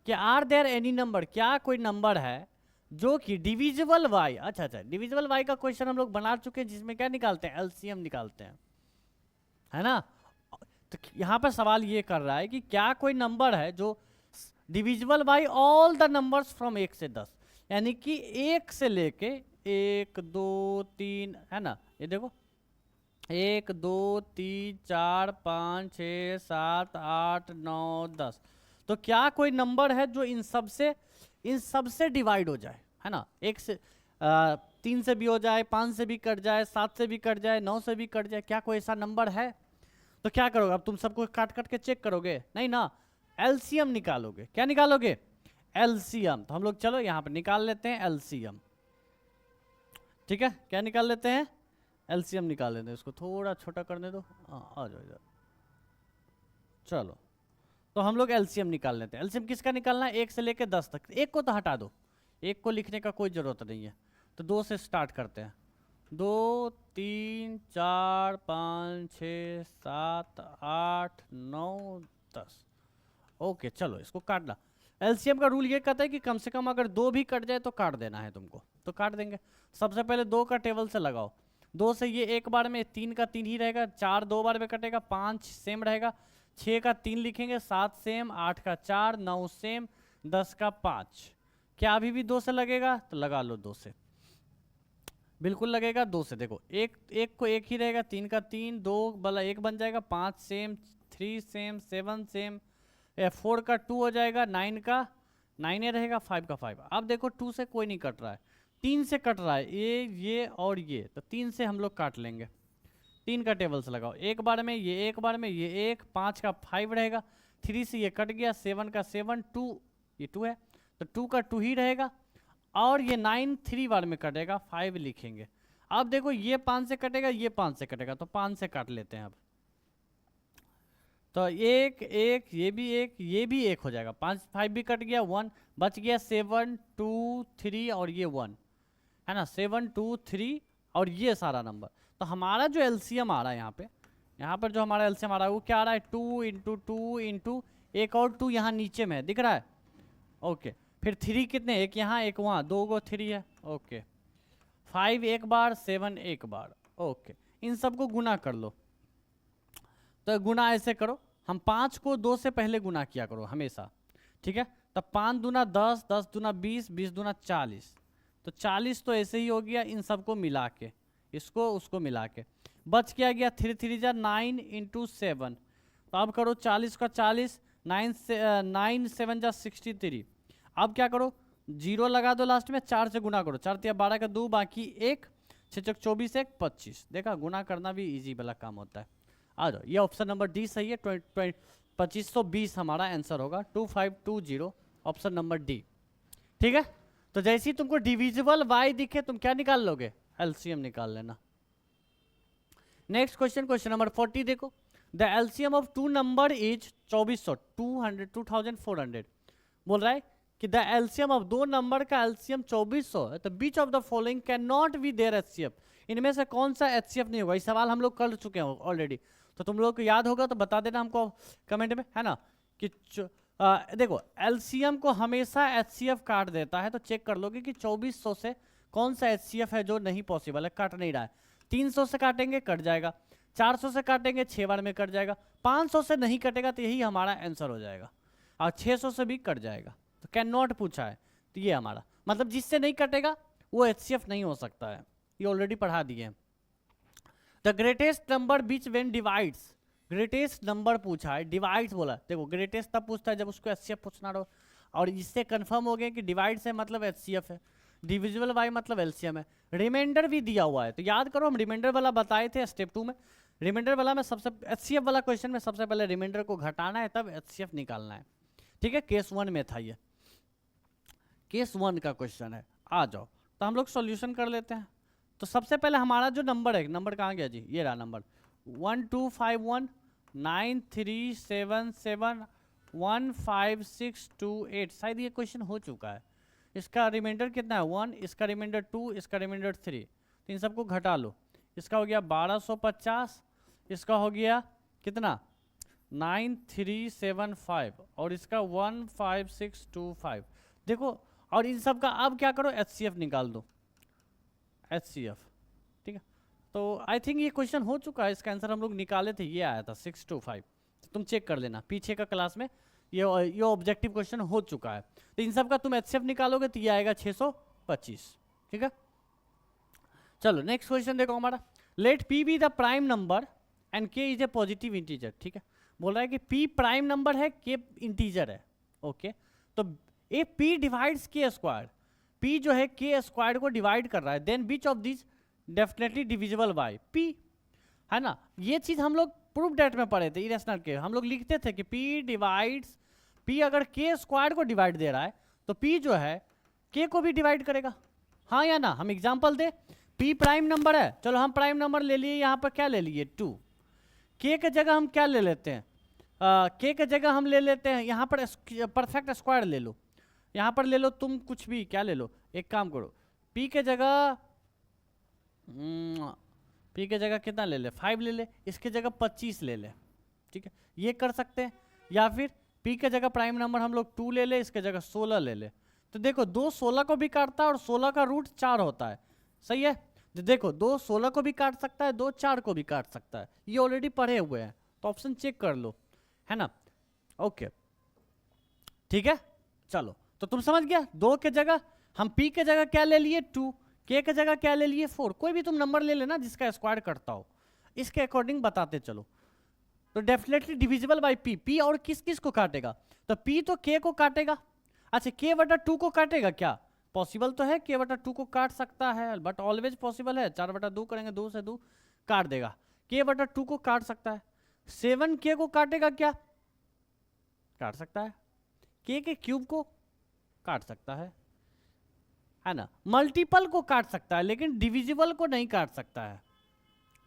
कि आर देयर एनी नंबर, क्या कोई नंबर है जो कि डिविजिबल बाय, अच्छा डिविजिबल बाय का क्वेश्चन हम लोग बना चुके हैं, जिसमें क्या निकालते हैं, एलसीएम निकालते हैं, है ना। तो यहाँ पर सवाल ये कर रहा है कि क्या कोई नंबर है जो divisible by all the numbers from 1 से 10, यानी कि 1 से लेके 1 2 3, है ना, ये देखो 1 2 3 4 5 6 7 8 9 10। तो क्या कोई नंबर है जो इन सब से डिवाइड हो जाए, है ना, 1 से 3 से भी हो जाए, 5 से भी कट जाए, 7 से भी कट जाए, 9 से भी कट जाए, क्या कोई ऐसा नंबर है? तो क्या करोगे अब, तुम सबको काट काट के चेक करोगे? नहीं ना, एलसीएम निकालोगे। क्या निकालोगे? एलसीएम। तो हम लोग चलो यहाँ पर निकाल लेते हैं एलसीएम, ठीक है। क्या निकाल लेते हैं? एलसीएम निकाल लेते हैं। इसको थोड़ा छोटा करने दो, आ जाओ इधर। चलो तो हम लोग एलसीएम निकाल लेते हैं। एलसीएम किसका निकालना है? 1 से लेकर 10 तक। 1 को तो हटा दो, 1 को लिखने का कोई ज़रूरत नहीं है, तो 2 से स्टार्ट करते हैं। 2 3 4 5 6 7 8 9 10। ओके चलो इसको काटना। एलसीएम का रूल ये कहता है कि कम से कम अगर 2 भी कट जाए तो काट देना है तुमको, तो काट देंगे। सबसे पहले 2 का टेबल से लगाओ, 2 से ये एक बार में 3 का 3 ही रहेगा, 4 2 बार में कटेगा, 5 सेम रहेगा, 6 का 3 लिखेंगे, 7 सेम, 8 का 4, 9 सेम, 10 का 5। क्या अभी भी 2 से लगेगा? तो लगा लो 2 से, बिल्कुल लगेगा 2 से। देखो एक को 1 ही रहेगा, 3 का 3, 2 वाला 1 बन जाएगा, 5 सेम, 3 सेम, 7 सेम, 4 का 2 हो जाएगा, 9 का 9 ही रहेगा, 5 का 5। अब देखो 2 से कोई नहीं कट रहा है, 3 से कट रहा है, ये और ये, तो 3 से हम लोग काट लेंगे। 3 का टेबल से लगाओ, एक बार में ये, एक बार में ये 1, 5 का 5 रहेगा, 3 से ये कट गया, 7 का 7, 2 ये 2 है, तो 2 का 2 ही रहेगा, और ये 9 3 बार में कटेगा, 5 लिखेंगे। अब देखो ये 5 से कटेगा, ये 5 से कटेगा, तो 5 से काट लेते हैं अब। तो 1 1, ये भी 1, ये भी 1 हो जाएगा, 5 5 भी कट गया, 1 बच गया, 7 2 3 और ये 1, है ना, 7 2 3 और ये सारा नंबर। तो हमारा जो एलसीएम आ रहा है यहाँ पर जो हमारा एलसीएम आ रहा है वो क्या आ रहा है? 2 इंटू 2 इंटू एक और 2 यहाँ नीचे में दिख रहा है, ओके। फिर 3 कितने? एक यहाँ एक वहाँ, 2 गो 3 है, ओके। 5 एक बार, 7 एक बार, ओके। इन सबको गुना कर लो, तो गुना ऐसे करो, हम 5 को 2 से पहले गुना किया करो हमेशा, ठीक है। तब 5 दूना 10, 10 दूना 20, 20 दूना 40, तो 40 तो ऐसे ही हो गया इन सबको मिला के, इसको उसको मिला के। बच क्या गया? 3 3 जा 9 इंटू 7। तो अब करो 40 का 40, 9 7 जा 63। अब क्या करो? 0 लगा दो लास्ट में, 4 से गुना करो, 4 3 12 का 2, बाकी 1, 6 6 24 1 25। देखा, गुना करना भी इजी वाला काम होता है। आ जाओ, ये ऑप्शन नंबर डी सही है, 2520 हमारा आंसर होगा, 2520, ऑप्शन नंबर डी, ठीक है। तो जैसे ही तुमको डिविजिबल वाई दिखे तुम क्या निकाल लोगे? एलसीएम निकाल लेना। नेक्स्ट क्वेश्चन, क्वेश्चन नंबर 40 देखो, the LCM of 2 number is 2400, 2400 बोल रहा है कि द एलसीएम ऑफ 2 नंबर का एलसीएम 2400 है, तो which of the following can not be their HCF, इनमें से कौन सा एचसीएफ नहीं होगा? इस सवाल हम लोग कर चुके हैं ऑलरेडी, तो तुम लोग को याद होगा तो बता देना हमको कमेंट में, है ना। कि देखो एलसीएम को हमेशा एचसीएफ काट देता है, तो चेक कर लोगे कि 2400 से कौन सा एचसीएफ है जो नहीं पॉसिबल है, काट नहीं रहा है। 300 से काटेंगे कट जाएगा, 400 से काटेंगे 6 बार में कट जाएगा, 500 से नहीं कटेगा तो यही हमारा आंसर हो जाएगा, और 600 से भी कट जाएगा। तो कैन नॉट पूछा है, तो ये हमारा मतलब जिससे नहीं कटेगा वो HCF नहीं हो सकता है, ये ऑलरेडी पढ़ा दिए हैं। The greatest number beach when divides, greatest number पूछा है, डिवाइड्स बोला, देखो ग्रेटेस्ट तब पूछता है जब उसको HCF पूछना रहो, और इससे कंफर्म हो गया कि डिवाइड से मतलब HCF है, डिविजिबल बाय मतलब LCM है। रिमाइंडर भी दिया हुआ है, तो याद करो हम रिमाइंडर वाला बताए थे स्टेप 2 में। रिमाइंडर वाला में सबसे HCF वाला क्वेश्चन में सबसे पहले रिमाइंडर को घटाना है तब HCF निकालना है, ठीक है। केस 1 में था ये, केस 1 का क्वेश्चन है। आ जाओ तो हम लोग सॉल्यूशन कर लेते हैं। तो सबसे पहले हमारा जो नंबर है, नंबर कहाँ गया जी, ये रहा नंबर 1251937715628, शायद ये क्वेश्चन हो चुका है। इसका रिमाइंडर कितना है 1, इसका रिमाइंडर 2, इसका रिमाइंडर 3, तो इन सबको घटा लो। इसका हो गया 1250, इसका हो गया कितना 9375, और इसका 15625। देखो, और इन सब का अब क्या करो HCF निकाल दो, HCF, ठीक है। तो आई थिंक ये क्वेश्चन हो चुका है, इसका आंसर हम लोग निकाले थे, ये आया था 625, तो तुम चेक कर लेना पीछे का क्लास में, ये ऑब्जेक्टिव क्वेश्चन हो चुका है। तो इन सब का तुम HCF निकालोगे तो ये आएगा 625, ठीक है। चलो नेक्स्ट क्वेश्चन देखो हमारा, let P be the prime number and K is a positive integer, ठीक है। बोल रहा है कि P प्राइम नंबर है, K इंटीजर है, ओके। तो a P divides K square, P जो है K स्क्वायर को डिवाइड कर रहा है, then which of this definitely divisible by P, है ना। ये चीज हम लोग प्रूफ डेट में पढ़े थे, इरेशनल के हम लोग लिखते थे कि P डिवाइड्स, P अगर K स्क्वायर को डिवाइड दे रहा है तो P जो है K को भी डिवाइड करेगा, हाँ या ना। हम एग्जांपल दे, P प्राइम नंबर है, चलो हम प्राइम नंबर ले लिए, यहाँ पर क्या ले लिए 2, K के जगह हम क्या ले लेते हैं, K के जगह हम ले लेते हैं यहाँ पर परफेक्ट स्क्वायर ले लो, यहाँ पर ले लो तुम कुछ भी, क्या ले लो, एक काम करो P के जगह P के जगह कितना ले ले 5 ले ले, इसके जगह 25 ले ले, ठीक है, ये कर सकते हैं। या फिर P के जगह प्राइम नंबर हम लोग 2 ले ले, इसके जगह 16 ले ले। तो देखो 2 16 को भी काटता है और 16 का रूट 4 होता है, सही है। तो देखो 2 16 को भी काट सकता है, 2 4 को भी काट सकता है, ये ऑलरेडी पढ़े हुए हैं, तो ऑप्शन चेक कर लो, है ना। ओके ठीक है, चलो तो तुम समझ गया, 2 के जगह हम P के जगह क्या ले लिए 2, K के जगह क्या ले लिए 4, कोई भी तुम नंबर ले लेना जिसका स्क्वायर करता हो, इसके अकॉर्डिंग बताते चलो। तो definitely divisible by P, P और किस किस को काटेगा, तो P तो K को काटेगा। अच्छा K बटा 2 को काटेगा क्या, पॉसिबल तो है, K बटा 2 को काट सकता है, बट ऑलवेज पॉसिबल है, 4 बटा 2 करेंगे, 2 से 2 काट देगा, K बटा 2 को काट सकता है। 7K को काटेगा क्या, काट सकता है, K के क्यूब को काट सकता है ना। मल्टीपल को काट सकता है लेकिन डिविजिबल को नहीं काट सकता है,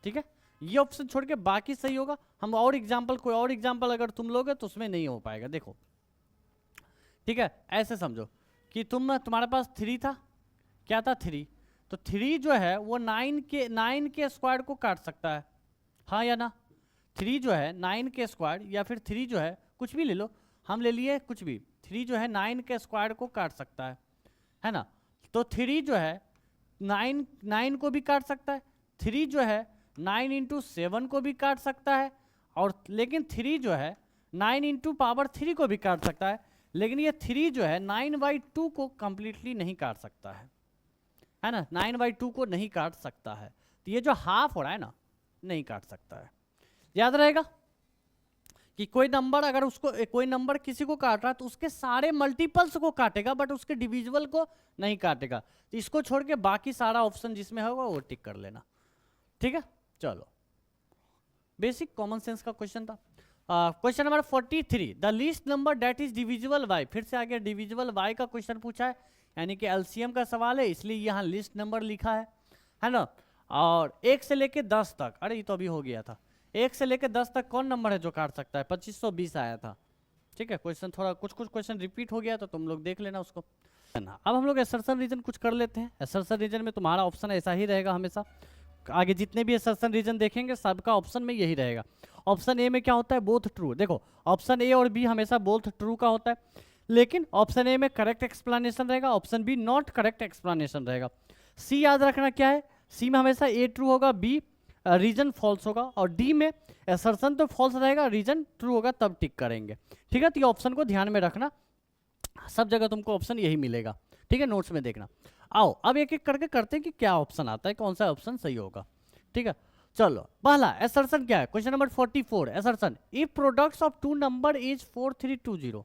ठीक है। ये ऑप्शन छोड़ के बाकी सही होगा। हम और एग्जांपल, कोई और एग्जांपल अगर तुम लोगे तो उसमें नहीं हो पाएगा, देखो ठीक है। ऐसे समझो कि तुम्हारे पास 3 था, क्या था 3, तो 3 जो है वो 9 के स्क्वायर को काट सकता है, हाँ या ना। 3 जो है 9 के स्क्वायर, या फिर 3 जो है कुछ भी ले लो, हम ले लिए कुछ भी, 3 जो है 9 के स्क्वायर को काट सकता है ना। तो 3 जो है 9 को भी काट सकता है, 3 जो है 9 इंटू 7 को भी काट सकता है, और लेकिन 3 जो है 9 इंटू पावर 3 को भी काट सकता है, लेकिन ये 3 जो है 9/2 को कंप्लीटली नहीं काट सकता है ना, 9/2 को नहीं काट सकता है। तो ये जो हाफ हो रहा है ना, नहीं काट सकता है। याद रहेगा कि कोई नंबर अगर उसको, कोई नंबर किसी को काट रहा है तो उसके सारे मल्टीपल्स को काटेगा बट उसके डिविजिबल को नहीं काटेगा। तो इसको छोड़ के बाकी सारा ऑप्शन जिसमें होगा वो टिक कर लेना, ठीक है। चलो बेसिक कॉमन सेंस का क्वेश्चन था। Question number 43, the least number that is divisible by, फिर से आगे डिविजिबल बाय का क्वेश्चन पूछा है, यानी कि एलसीएम का सवाल है, इसलिए यहाँ लिस्ट नंबर लिखा है ना। और 1 से लेके 10 तक, अरे ये तो अभी हो गया था, 1 से लेकर 10 तक कौन नंबर है जो काट सकता है, 2520 आया था, ठीक है। क्वेश्चन थोड़ा कुछ क्वेश्चन रिपीट हो गया तो तुम लोग देख लेना उसको, है ना। अब हम लोग असर्शन रीजन कुछ कर लेते हैं। असर्शन रीजन में तुम्हारा ऑप्शन ऐसा ही रहेगा हमेशा, आगे जितने भी असर्शन रीजन देखेंगे सबका ऑप्शन में यही रहेगा। ऑप्शन ए में क्या होता है, बोथ ट्रू। देखो ऑप्शन ए और बी हमेशा बोथ ट्रू का होता है, लेकिन ऑप्शन ए में करेक्ट एक्सप्लेनेशन रहेगा, option B not correct explanation रहेगा। सी याद रखना क्या है, सी में हमेशा ए ट्रू होगा, बी रीजन फॉल्स होगा, और डी में असर्शन तो फॉल्स रहेगा, रीजन ट्रू होगा, तब टिक करेंगे। ठीक है, तो ये ऑप्शन को ध्यान में रखना, सब जगह तुमको ऑप्शन यही मिलेगा। ठीक है, नोट्स में देखना। आओ अब एक एक करके करते हैं कि क्या ऑप्शन आता है, कौन सा ऑप्शन सही होगा। ठीक है, चलो पहला असर्शन क्या है, question number 44 assertion, if products of two number is 4320।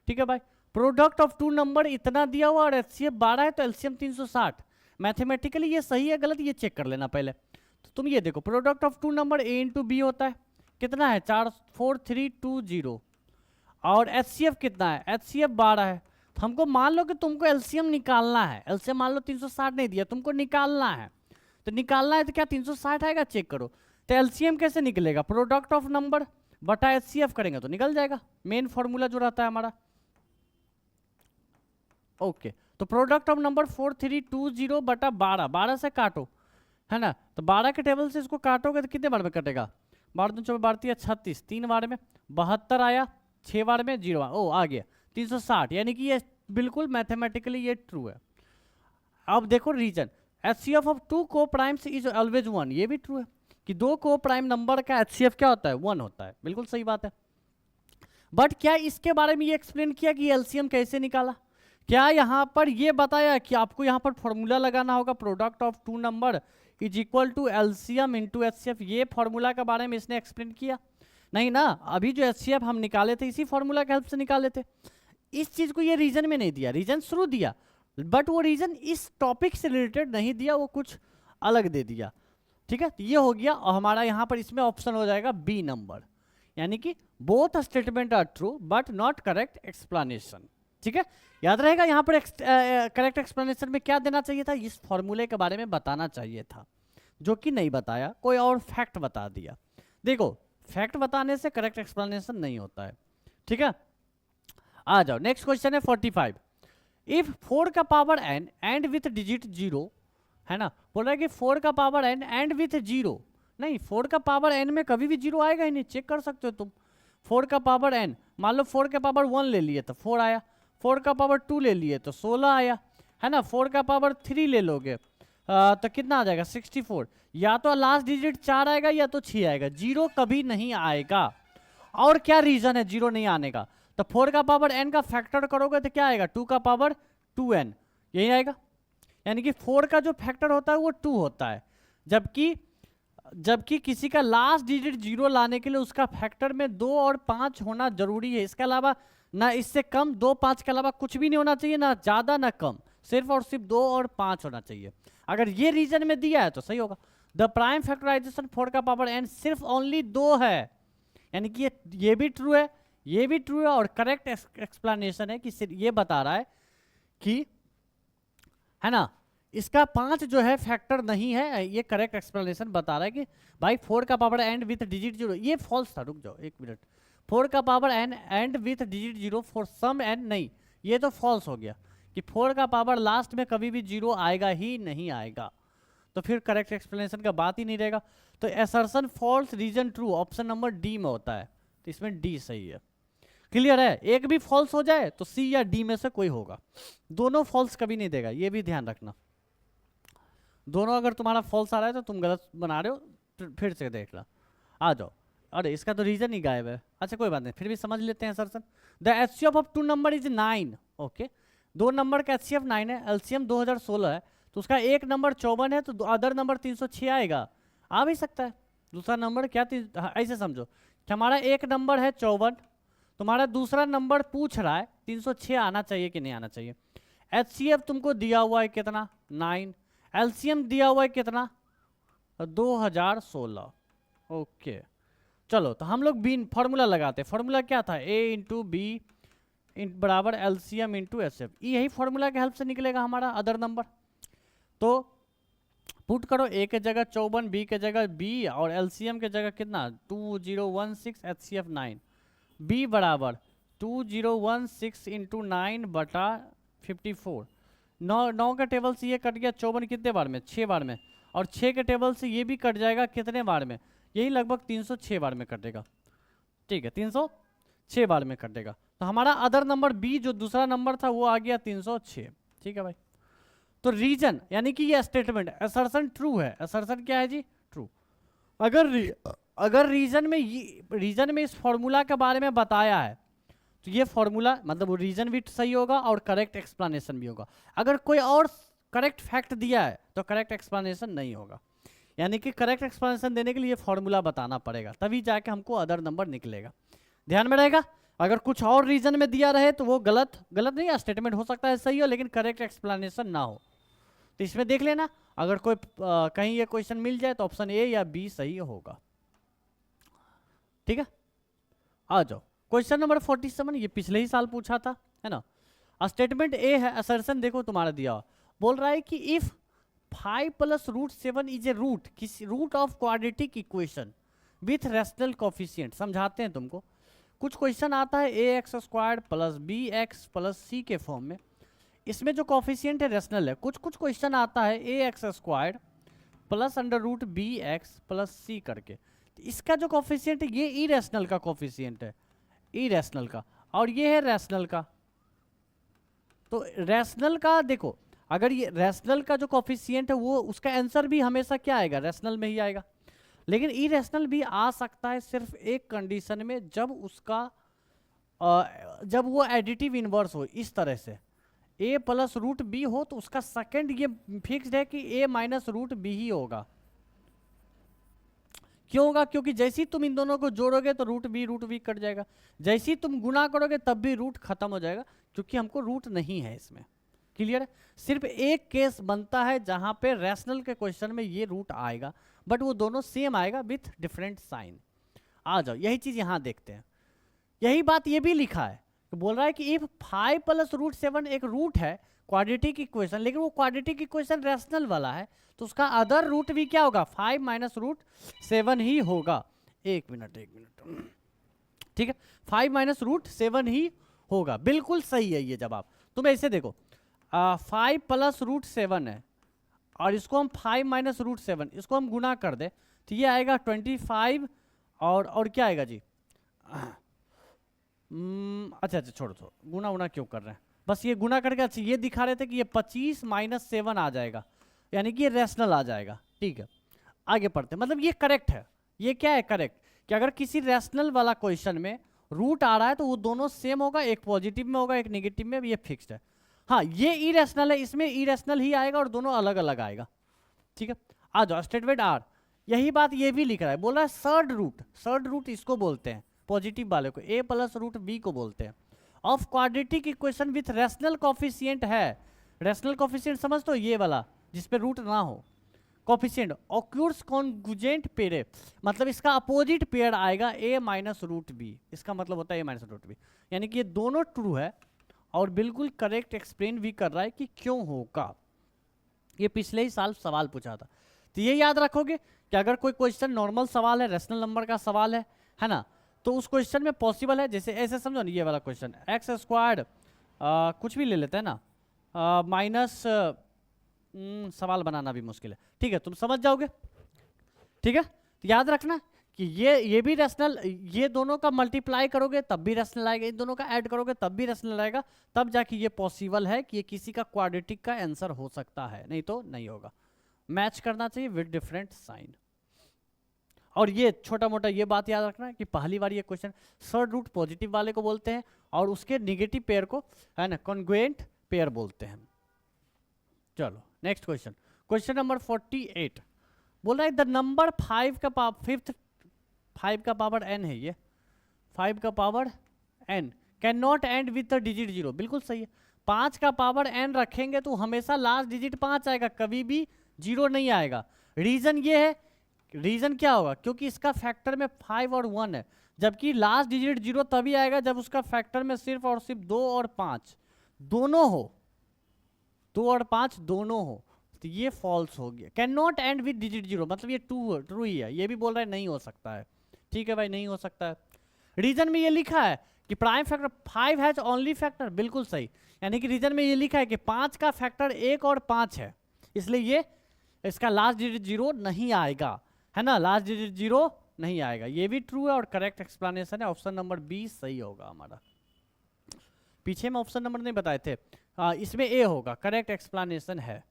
ठीक है भाई, प्रोडक्ट ऑफ टू नंबर इतना दिया हुआ और एचसीएफ 12 है, तो एलसीएम 360। मैथमेटिकली ये सही है गलत ये चेक कर लेना पहले। तो तुम ये देखो, product of two number A into B होता है, कितना है 4320, और एचसीएफ कितना है, एचसीएफ 12 है। तो हमको मान लो कि तुमको एलसीएम निकालना है, एलसीएम मान लो 360 नहीं दिया, तुमको निकालना है। तो निकालना है तो क्या 360 आएगा, चेक करो। तो एलसीएम कैसे निकलेगा, प्रोडक्ट ऑफ नंबर बटा एचसीएफ करेंगे तो निकल जाएगा, मेन फॉर्मूला जो रहता है हमारा। ओके, तो प्रोडक्ट ऑफ नंबर 4320 बटा 12, 12 से काटो, है ना। तो 12 के टेबल से इसको काटोगे तो कितने बार में कटेगा, 12 दूनी 24 36, 3 बार में 72 आया, 6 बार में 0, ओ आ गया 360, यानी कि ये बिल्कुल मैथमेटिकली ये ट्रू है। अब देखो रीजन, एचसीएफ ऑफ टू को प्राइम्स इज ऑलवेज 1, ये भी ट्रू है कि दो को प्राइम नंबर का एचसीएफ क्या होता है, 1 होता है, बिल्कुल सही बात है। बट क्या इसके बारे में ये एक्सप्लेन किया कि एलसीएम कैसे निकाला, क्या यहाँ पर ये बताया कि आपको यहाँ पर फॉर्मूला लगाना होगा, product of two number is equal to LCM into HCF, ये फॉर्मूला के बारे में इसने एक्सप्लेन किया नहीं ना। अभी जो एचसीएफ हम निकाले थे इसी फॉर्मूला के हेल्प से निकाले थे, इस चीज को ये रीजन में नहीं दिया, रीजन शुरू दिया, बट वो रीजन इस टॉपिक से रिलेटेड नहीं दिया, वो कुछ अलग दे दिया। ठीक है, तो ये हो गया, और हमारा यहाँ पर इसमें ऑप्शन हो जाएगा बी नंबर, यानी कि both statement are true but not correct explanation. ठीक है, याद रहेगा यहाँ पर करेक्ट एक्सप्लेनेशन में क्या देना चाहिए था, इस फॉर्मूले के बारे में बताना चाहिए था, जो कि नहीं बताया, कोई और फैक्ट बता दिया। देखो फैक्ट बताने से करेक्ट एक्सप्लेनेशन नहीं होता है। ठीक है, आ जाओ नेक्स्ट क्वेश्चन है 45, इफ 4 का power n end with digit 0, है ना, बोल रहा है कि 4 का पावर n एंड विथ 0, नहीं 4 का पावर n में कभी भी 0 आएगा ही नहीं, चेक कर सकते हो तुम। 4 का पावर n, मान लो 4 का पावर 1 ले लिए तो 4 आया, 4 का पावर 2 ले लिए तो 16 आया, है ना, 4 का पावर 3 ले लोगे तो कितना आ जाएगा 64, या तो लास्ट डिजिट 4 आएगा या तो 6 आएगा, 0 कभी नहीं आएगा। और क्या रीजन है 0 नहीं आने का, तो 4 का पावर n का फैक्टर करोगे तो क्या आएगा 2 का पावर 2n, यही आएगा, यानी कि 4 का जो फैक्टर होता है वो 2 होता है, जबकि किसी का लास्ट डिजिट 0 लाने के लिए उसका फैक्टर में 2 और 5 होना जरूरी है, इसके अलावा ना इससे कम 2 5 के अलावा कुछ भी नहीं होना चाहिए, ना ज़्यादा ना कम, सिर्फ और सिर्फ 2 और 5 होना चाहिए। अगर ये रीजन में दिया है तो सही होगा। द प्राइम फैक्टराइजेशन 4 का पावर n सिर्फ ओनली 2 है, यानी कि ये भी ट्रू है, ये भी ट्रू है, और करेक्ट एक्सप्लेनेशन है कि ये बता रहा है कि, है ना, इसका 5 जो है फैक्टर नहीं है, ये करेक्ट एक्सप्लेनेशन बता रहा है कि भाई 4 का पावर n विथ डिजिट 0, ये फॉल्स था, रुक जाओ एक मिनट, 4 का power n end with digit 0 for some n, नहीं ये तो फॉल्स हो गया कि 4 का पावर लास्ट में कभी भी 0 आएगा ही नहीं आएगा, तो फिर करेक्ट एक्सप्लेनेशन का बात ही नहीं रहेगा। तो assertion false reason true option number D में होता है, तो इसमें डी सही है। क्लियर है, एक भी फॉल्स हो जाए तो सी या डी में से कोई होगा, दोनों फॉल्स कभी नहीं देगा, ये भी ध्यान रखना। दोनों अगर तुम्हारा फॉल्स आ रहा है तो तुम गलत बना रहे हो, फिर से देख ला। आ जाओ, अरे इसका तो रीजन ही गायब है, अच्छा कोई बात नहीं, फिर भी समझ लेते हैं assertion. The HCF of 2 number is 9, okay, 2 number का एचसीएफ 9 है, एलसीएम 2016 है, तो उसका एक नंबर 54 है, तो अदर नंबर 306 आएगा, आ भी सकता है। दूसरा नंबर क्या, ऐसे समझो कि हमारा एक नंबर है 54, तुम्हारा दूसरा नंबर पूछ रहा है 306 आना चाहिए कि नहीं आना चाहिए। एचसीएफ तुमको दिया हुआ है कितना 9, एलसीएम दिया हुआ है कितना 2016, ओके। चलो तो हम लोग बी फॉर्मूला लगाते हैं, फॉर्मूला क्या था, a इंटू बी बराबर एलसीएम इंटू एचसीएफ, यही फॉर्मूला के हेल्प से निकलेगा हमारा अदर नंबर। तो पुट करो, a के जगह 54, b के जगह b, और एलसीएम के जगह कितना 2016, एचसीएफ 9, b बराबर 2016 इंटू 9 बटा 54, 9 के टेबल से ये कट गया 54 कितने बार में 6 बार में, और 6 के टेबल से ये भी कट जाएगा कितने बार में, यही लगभग 306 बार में कटेगा। ठीक है, 306 बार में कटेगा, तो हमारा अदर नंबर बी जो दूसरा नंबर था वो आ गया 306। ठीक है भाई, तो रीजन यानी कि ये स्टेटमेंट असर्शन ट्रू है, असर्शन क्या है जी ट्रू। अगर रीजन में इस फॉर्मूला के बारे में बताया है तो ये फॉर्मूला मतलब वो रीजन भी सही होगा और करेक्ट एक्सप्लेनेशन भी होगा। अगर कोई और करेक्ट फैक्ट दिया है तो करेक्ट एक्सप्लेनेशन नहीं होगा। यानी कि करेक्ट एक्सप्लेनेशन देने के लिए फॉर्मूला बताना पड़ेगा, तभी जाके हमको अदर नंबर निकलेगा। ध्यान में रहेगा। अगर कुछ और रीजन में दिया रहे तो वो गलत नहीं, स्टेटमेंट हो सकता है सही हो लेकिन करेक्ट एक्सप्लेनेशन ना हो। तो इसमें देख लेना, अगर कोई कहीं ये क्वेश्चन मिल जाए तो ऑप्शन ए या बी सही होगा। ठीक है, आ जाओ क्वेश्चन नंबर 47। ये पिछले ही साल पूछा था, है ना। स्टेटमेंट ए है, असर्शन देखो तुम्हारा दिया, बोल रहा है कि इफ 5 + √7 इज ए रूट, किसी root of quadratic equation with rational coefficient. समझाते हैं तुमको। कुछ क्वेश्चन आता है ax² + bx + c के फॉर्म में, इसमें जो कोफिशिएंट है रैशनल है। कुछ क्वेश्चन आता है ax² + √bx + c करके, इसका जो कोफिशिएंट है ये इरेशनल का कोफिशिएंट है, इरेशनल का, और ये है रैशनल का। तो रैशनल का देखो, अगर ये रैशनल का जो कोफिशिएंट है वो उसका आंसर भी हमेशा क्या आएगा, रैशनल में ही आएगा। लेकिन इरेशनल भी आ सकता है सिर्फ एक कंडीशन में, जब उसका जब वो एडिटिव इनवर्स हो। इस तरह से a + √b हो तो उसका सेकंड ये फिक्स्ड है कि a - √b ही होगा। क्यों होगा? क्योंकि जैसे ही तुम इन दोनों को जोड़ोगे तो √b कट जाएगा, जैसे ही तुम गुना करोगे तब भी रूट खत्म हो जाएगा, क्योंकि हमको रूट नहीं है इसमें। क्लियर है? सिर्फ एक केस बनता है जहां पे रैशनल के क्वेश्चन में ये रूट आएगा, बट वो दोनों सेम आएगा विथ डिफरेंट साइन। आ जाओ यही चीज यहां देखते हैं। यही बात ये भी लिखा है, तो बोल रहा है कि इफ 5 + √7 एक रूट है क्वाड्रेटिक इक्वेशन, लेकिन वो क्वाड्रेटिक इक्वेशन रैशनल वाला है, तो उसका अदर रूट भी क्या होगा, 5 - √7 ही होगा। एक मिनट ठीक है, 5 - √7 ही होगा। बिल्कुल सही है ये जवाब। तुम ऐसे देखो, 5 + √7 है और इसको हम 5 - √7 इसको हम गुना कर दे तो ये आएगा 25 और क्या आएगा जी, अच्छा छोड़ो गुना क्यों कर रहे हैं, बस ये गुना करके अच्छा ये दिखा रहे थे कि ये 25 - 7 आ जाएगा, यानी कि ये रैशनल आ जाएगा। ठीक है, आगे पढ़ते, मतलब ये करेक्ट है। ये क्या है करेक्ट, कि अगर किसी रैशनल वाला क्वेश्चन में रूट आ रहा है तो वो दोनों सेम होगा, एक पॉजिटिव में होगा एक नेगेटिव में, ये फिक्स्ड है। हाँ ये इरेशनल है, इसमें इरेशनल ही आएगा और दोनों अलग अलग आएगा। ठीक है, आ जाओ स्टेटमेंट आर। यही बात ये भी लिख रहा है, बोल रहा है सर्ड रूट इसको बोलते हैं, पॉजिटिव वाले को a + √b को बोलते हैं, of quadratic equation with rational coefficient है। रैशनल कोफिशिएंट समझ तो, ये वाला जिसपे रूट ना हो, कोफिशिएंट ऑक्यूर्स कॉन्जुगेंट पेयर, मतलब इसका अपोजिट पेयर आएगा a - √b, इसका मतलब होता है a - √b, यानी कि ये दोनों ट्रू है और बिल्कुल करेक्ट एक्सप्लेन भी कर रहा है कि क्यों होगा। ये पिछले ही साल सवाल पूछा था, तो ये याद रखोगे कि अगर कोई क्वेश्चन नॉर्मल सवाल है, रैशनल नंबर का सवाल है ना, तो उस क्वेश्चन में पॉसिबल है, जैसे ऐसे समझो ना, ये वाला क्वेश्चन x² कुछ भी ले लेते हैं ना, माइनस सवाल बनाना भी मुश्किल है। ठीक है, तुम समझ जाओगे। ठीक है, तो याद रखना कि ये भी रैशनल, ये दोनों का मल्टीप्लाई करोगे तब भी रैशनल आएगा, इन दोनों का ऐड करोगे तब भी रैशनल आएगा, तब जाके ये पॉसिबल है कि ये किसी का क्वाड्रेटिक का आंसर हो सकता है, नहीं तो नहीं होगा। मैच करना चाहिए विद डिफरेंट साइन। और ये छोटा मोटा ये बात याद रखना कि पहली बार ये क्वेश्चन सर्ड रूट पॉजिटिव वाले को बोलते हैं और उसके नेगेटिव पेयर को है ना कॉन्ग्रुएंट पेयर बोलते हैं। चलो नेक्स्ट क्वेश्चन, क्वेश्चन नंबर 48 बोल रहा है द नंबर 5 का पावर n है, ये 5 का power n can not end with the digit 0। बिल्कुल सही है, 5 का पावर n रखेंगे तो हमेशा लास्ट डिजिट 5 आएगा, कभी भी 0 नहीं आएगा। रीजन ये है, रीजन क्या होगा, क्योंकि इसका फैक्टर में 5 और 1 है, जबकि लास्ट डिजिट 0 तभी आएगा जब उसका फैक्टर में सिर्फ और सिर्फ 2 और 5 दोनों हो, 2 और 5 दोनों हो, तो ये फॉल्स हो गया। Can not and with digit 0 मतलब ये ट्रू ही है, ये भी बोल रहा है नहीं हो सकता है। ठीक है भाई, नहीं हो सकता है। रीजन में ये लिखा है कि prime factor 5 has only factor, बिल्कुल सही, यानी कि रीजन में ये लिखा है कि 5 का फैक्टर 1 और 5 है, इसलिए ये इसका लास्ट डिजिट 0 नहीं आएगा, है ना, लास्ट डिजिट 0 नहीं आएगा। ये भी ट्रू है और करेक्ट एक्सप्लेनेशन है, ऑप्शन नंबर 20 सही होगा हमारा। पीछे में ऑप्शन नंबर नहीं बताए थे, इसमें ए होगा, करेक्ट एक्सप्लेनेशन है।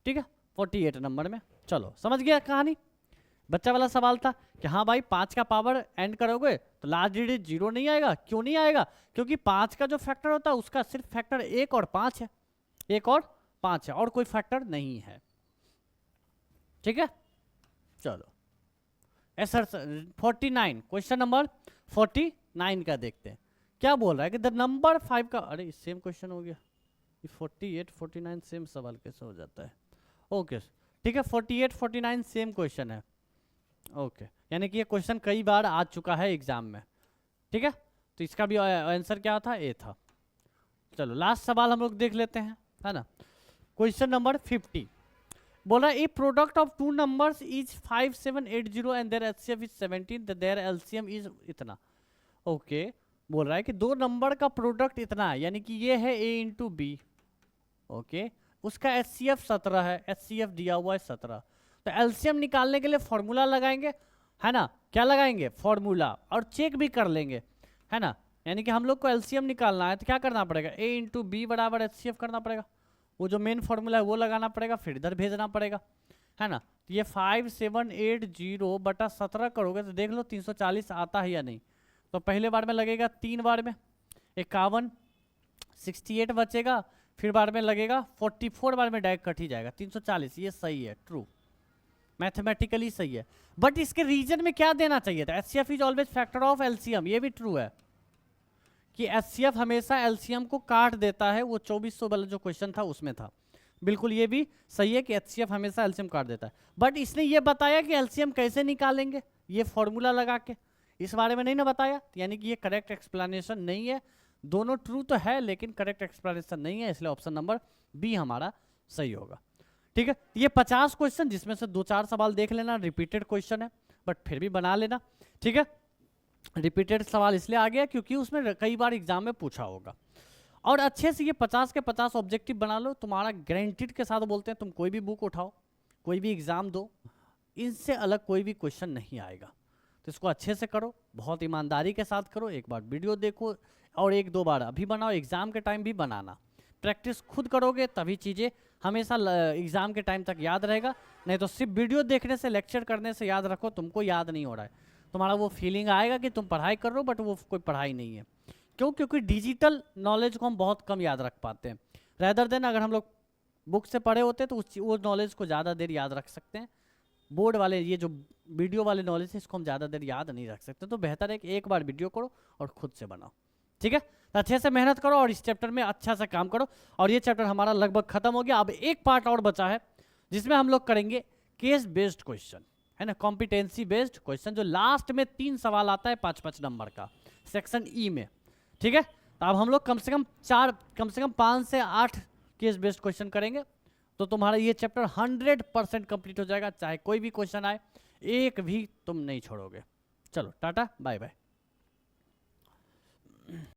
ठीक है, 48 नंबर में। चलो समझ गया कहानी। बच्चा वाला सवाल था कि हाँ भाई 5 का पावर एंड करोगे तो लास्ट डिजिट 0 नहीं आएगा। क्यों नहीं आएगा? क्योंकि 5 का जो फैक्टर होता है उसका सिर्फ फैक्टर 1 और 5 है, 1 और 5 है, और कोई फैक्टर नहीं है। ठीक है, चलो ऐसा 49, क्वेश्चन नंबर 49 का देखते हैं क्या बोल रहा है कि द नंबर 5 का, अरे सेम क्वेश्चन हो गया, 48 49 सेम सवाल कैसे हो जाता है? ओके ठीक है, 48 49 सेम क्वेश्चन है। ओके यानी कि ये क्वेश्चन कई बार आ चुका है एग्जाम में। ठीक है, तो इसका भी आंसर क्या था? ए था। चलो लास्ट सवाल हम लोग देख लेते हैं, है ना। क्वेश्चन नंबर 50 बोल रहा है a product of two numbers is 5780 and their HCF is 17, their LCM is इतना। ओके बोल रहा है कि दो नंबर का प्रोडक्ट इतना है, यानी कि ये है a इंटू बी। ओके उसका एचसीएफ 17 है, एचसीएफ दिया हुआ है 17। तो एलसीएम निकालने के लिए फॉर्मूला लगाएंगे, है ना। क्या लगाएंगे? फॉर्मूला, और चेक भी कर लेंगे, है ना। यानी कि हम लोग को एलसीएम निकालना है तो क्या करना पड़ेगा? a इंटू बी बराबर एचसीएफ करना पड़ेगा, वो जो मेन फॉर्मूला है वो लगाना पड़ेगा, फिर इधर भेजना पड़ेगा, है ना। तो ये 5780 बटा 17 करोगे तो देख लो 340 आता है या नहीं। तो पहले बार में लगेगा 3 बार में 51, 68 बचेगा, फिर बार में लगेगा 44 बार में डायरेक्ट कट ही जाएगा 340। ये सही है, ट्रू, मैथमेटिकली सही है। बट इसके रीजन में क्या देना चाहिए था? HCF is always factor of LCM, ये भी ट्रू है कि एचसीएफ हमेशा एलसीएम को काट देता है, वो 2400 वाला जो क्वेश्चन था उसमें था। बिल्कुल ये भी सही है कि एचसीएफ हमेशा एलसीएम काट देता है। बट इसने ये बताया कि एलसीएम कैसे निकालेंगे, ये फॉर्मूला लगा के, इस बारे में नहीं ना बताया, यानी कि ये करेक्ट एक्सप्लेनेशन नहीं है। दोनों ट्रू तो है लेकिन करेक्ट एक्सप्लेनेशन नहीं है, इसलिए ऑप्शन नंबर बी हमारा सही होगा। ठीक है, ये 50 क्वेश्चन जिसमें से 2-4 सवाल देख लेना, रिपीटेड क्वेश्चन है बट फिर भी बना लेना। ठीक है, रिपीटेड सवाल इसलिए आ गया क्योंकि उसमें कई बार एग्जाम में पूछा होगा। और अच्छे से ये 50 के 50 ऑब्जेक्टिव बना लो, तुम्हारा गारंटीड के साथ बोलते हैं, तुम कोई भी बुक उठाओ, कोई भी एग्जाम दो, इनसे अलग कोई भी क्वेश्चन नहीं आएगा। तो इसको अच्छे से करो, बहुत ईमानदारी के साथ करो, एक बार वीडियो देखो और 1-2 बार अभी बनाओ, एग्जाम के टाइम भी बनाना। प्रैक्टिस खुद करोगे तभी चीज़ें हमेशा एग्जाम के टाइम तक याद रहेगा, नहीं तो सिर्फ वीडियो देखने से, लेक्चर करने से याद रखो तुमको याद नहीं हो रहा है, तुम्हारा वो फीलिंग आएगा कि तुम पढ़ाई कर रहे हो बट वो कोई पढ़ाई नहीं है। क्यों? क्योंकि डिजिटल नॉलेज को हम बहुत कम याद रख पाते हैं, रैदर देन अगर हम लोग बुक से पढ़े होते तो वो नॉलेज को ज़्यादा देर याद रख सकते हैं। बोर्ड वाले ये जो वीडियो वाले नॉलेज है इसको हम ज़्यादा देर याद नहीं रख सकते, तो बेहतर है कि एक बार वीडियो करो और खुद से बनाओ। ठीक है, तो अच्छे से मेहनत करो और इस चैप्टर में अच्छा से काम करो। और ये चैप्टर हमारा लगभग खत्म हो गया, अब एक पार्ट और बचा है जिसमें हम लोग करेंगे केस बेस्ड क्वेश्चन, है ना, कॉम्पिटेंसी बेस्ड क्वेश्चन, जो लास्ट में 3 सवाल आता है 5-5 नंबर का सेक्शन ई में। ठीक है, तो अब हम लोग कम से कम 5 से 8 केस बेस्ड क्वेश्चन करेंगे, तो तुम्हारा ये चैप्टर 100% कंप्लीट हो जाएगा, चाहे कोई भी क्वेश्चन आए, एक भी तुम नहीं छोड़ोगे। चलो टाटा बाय बाय।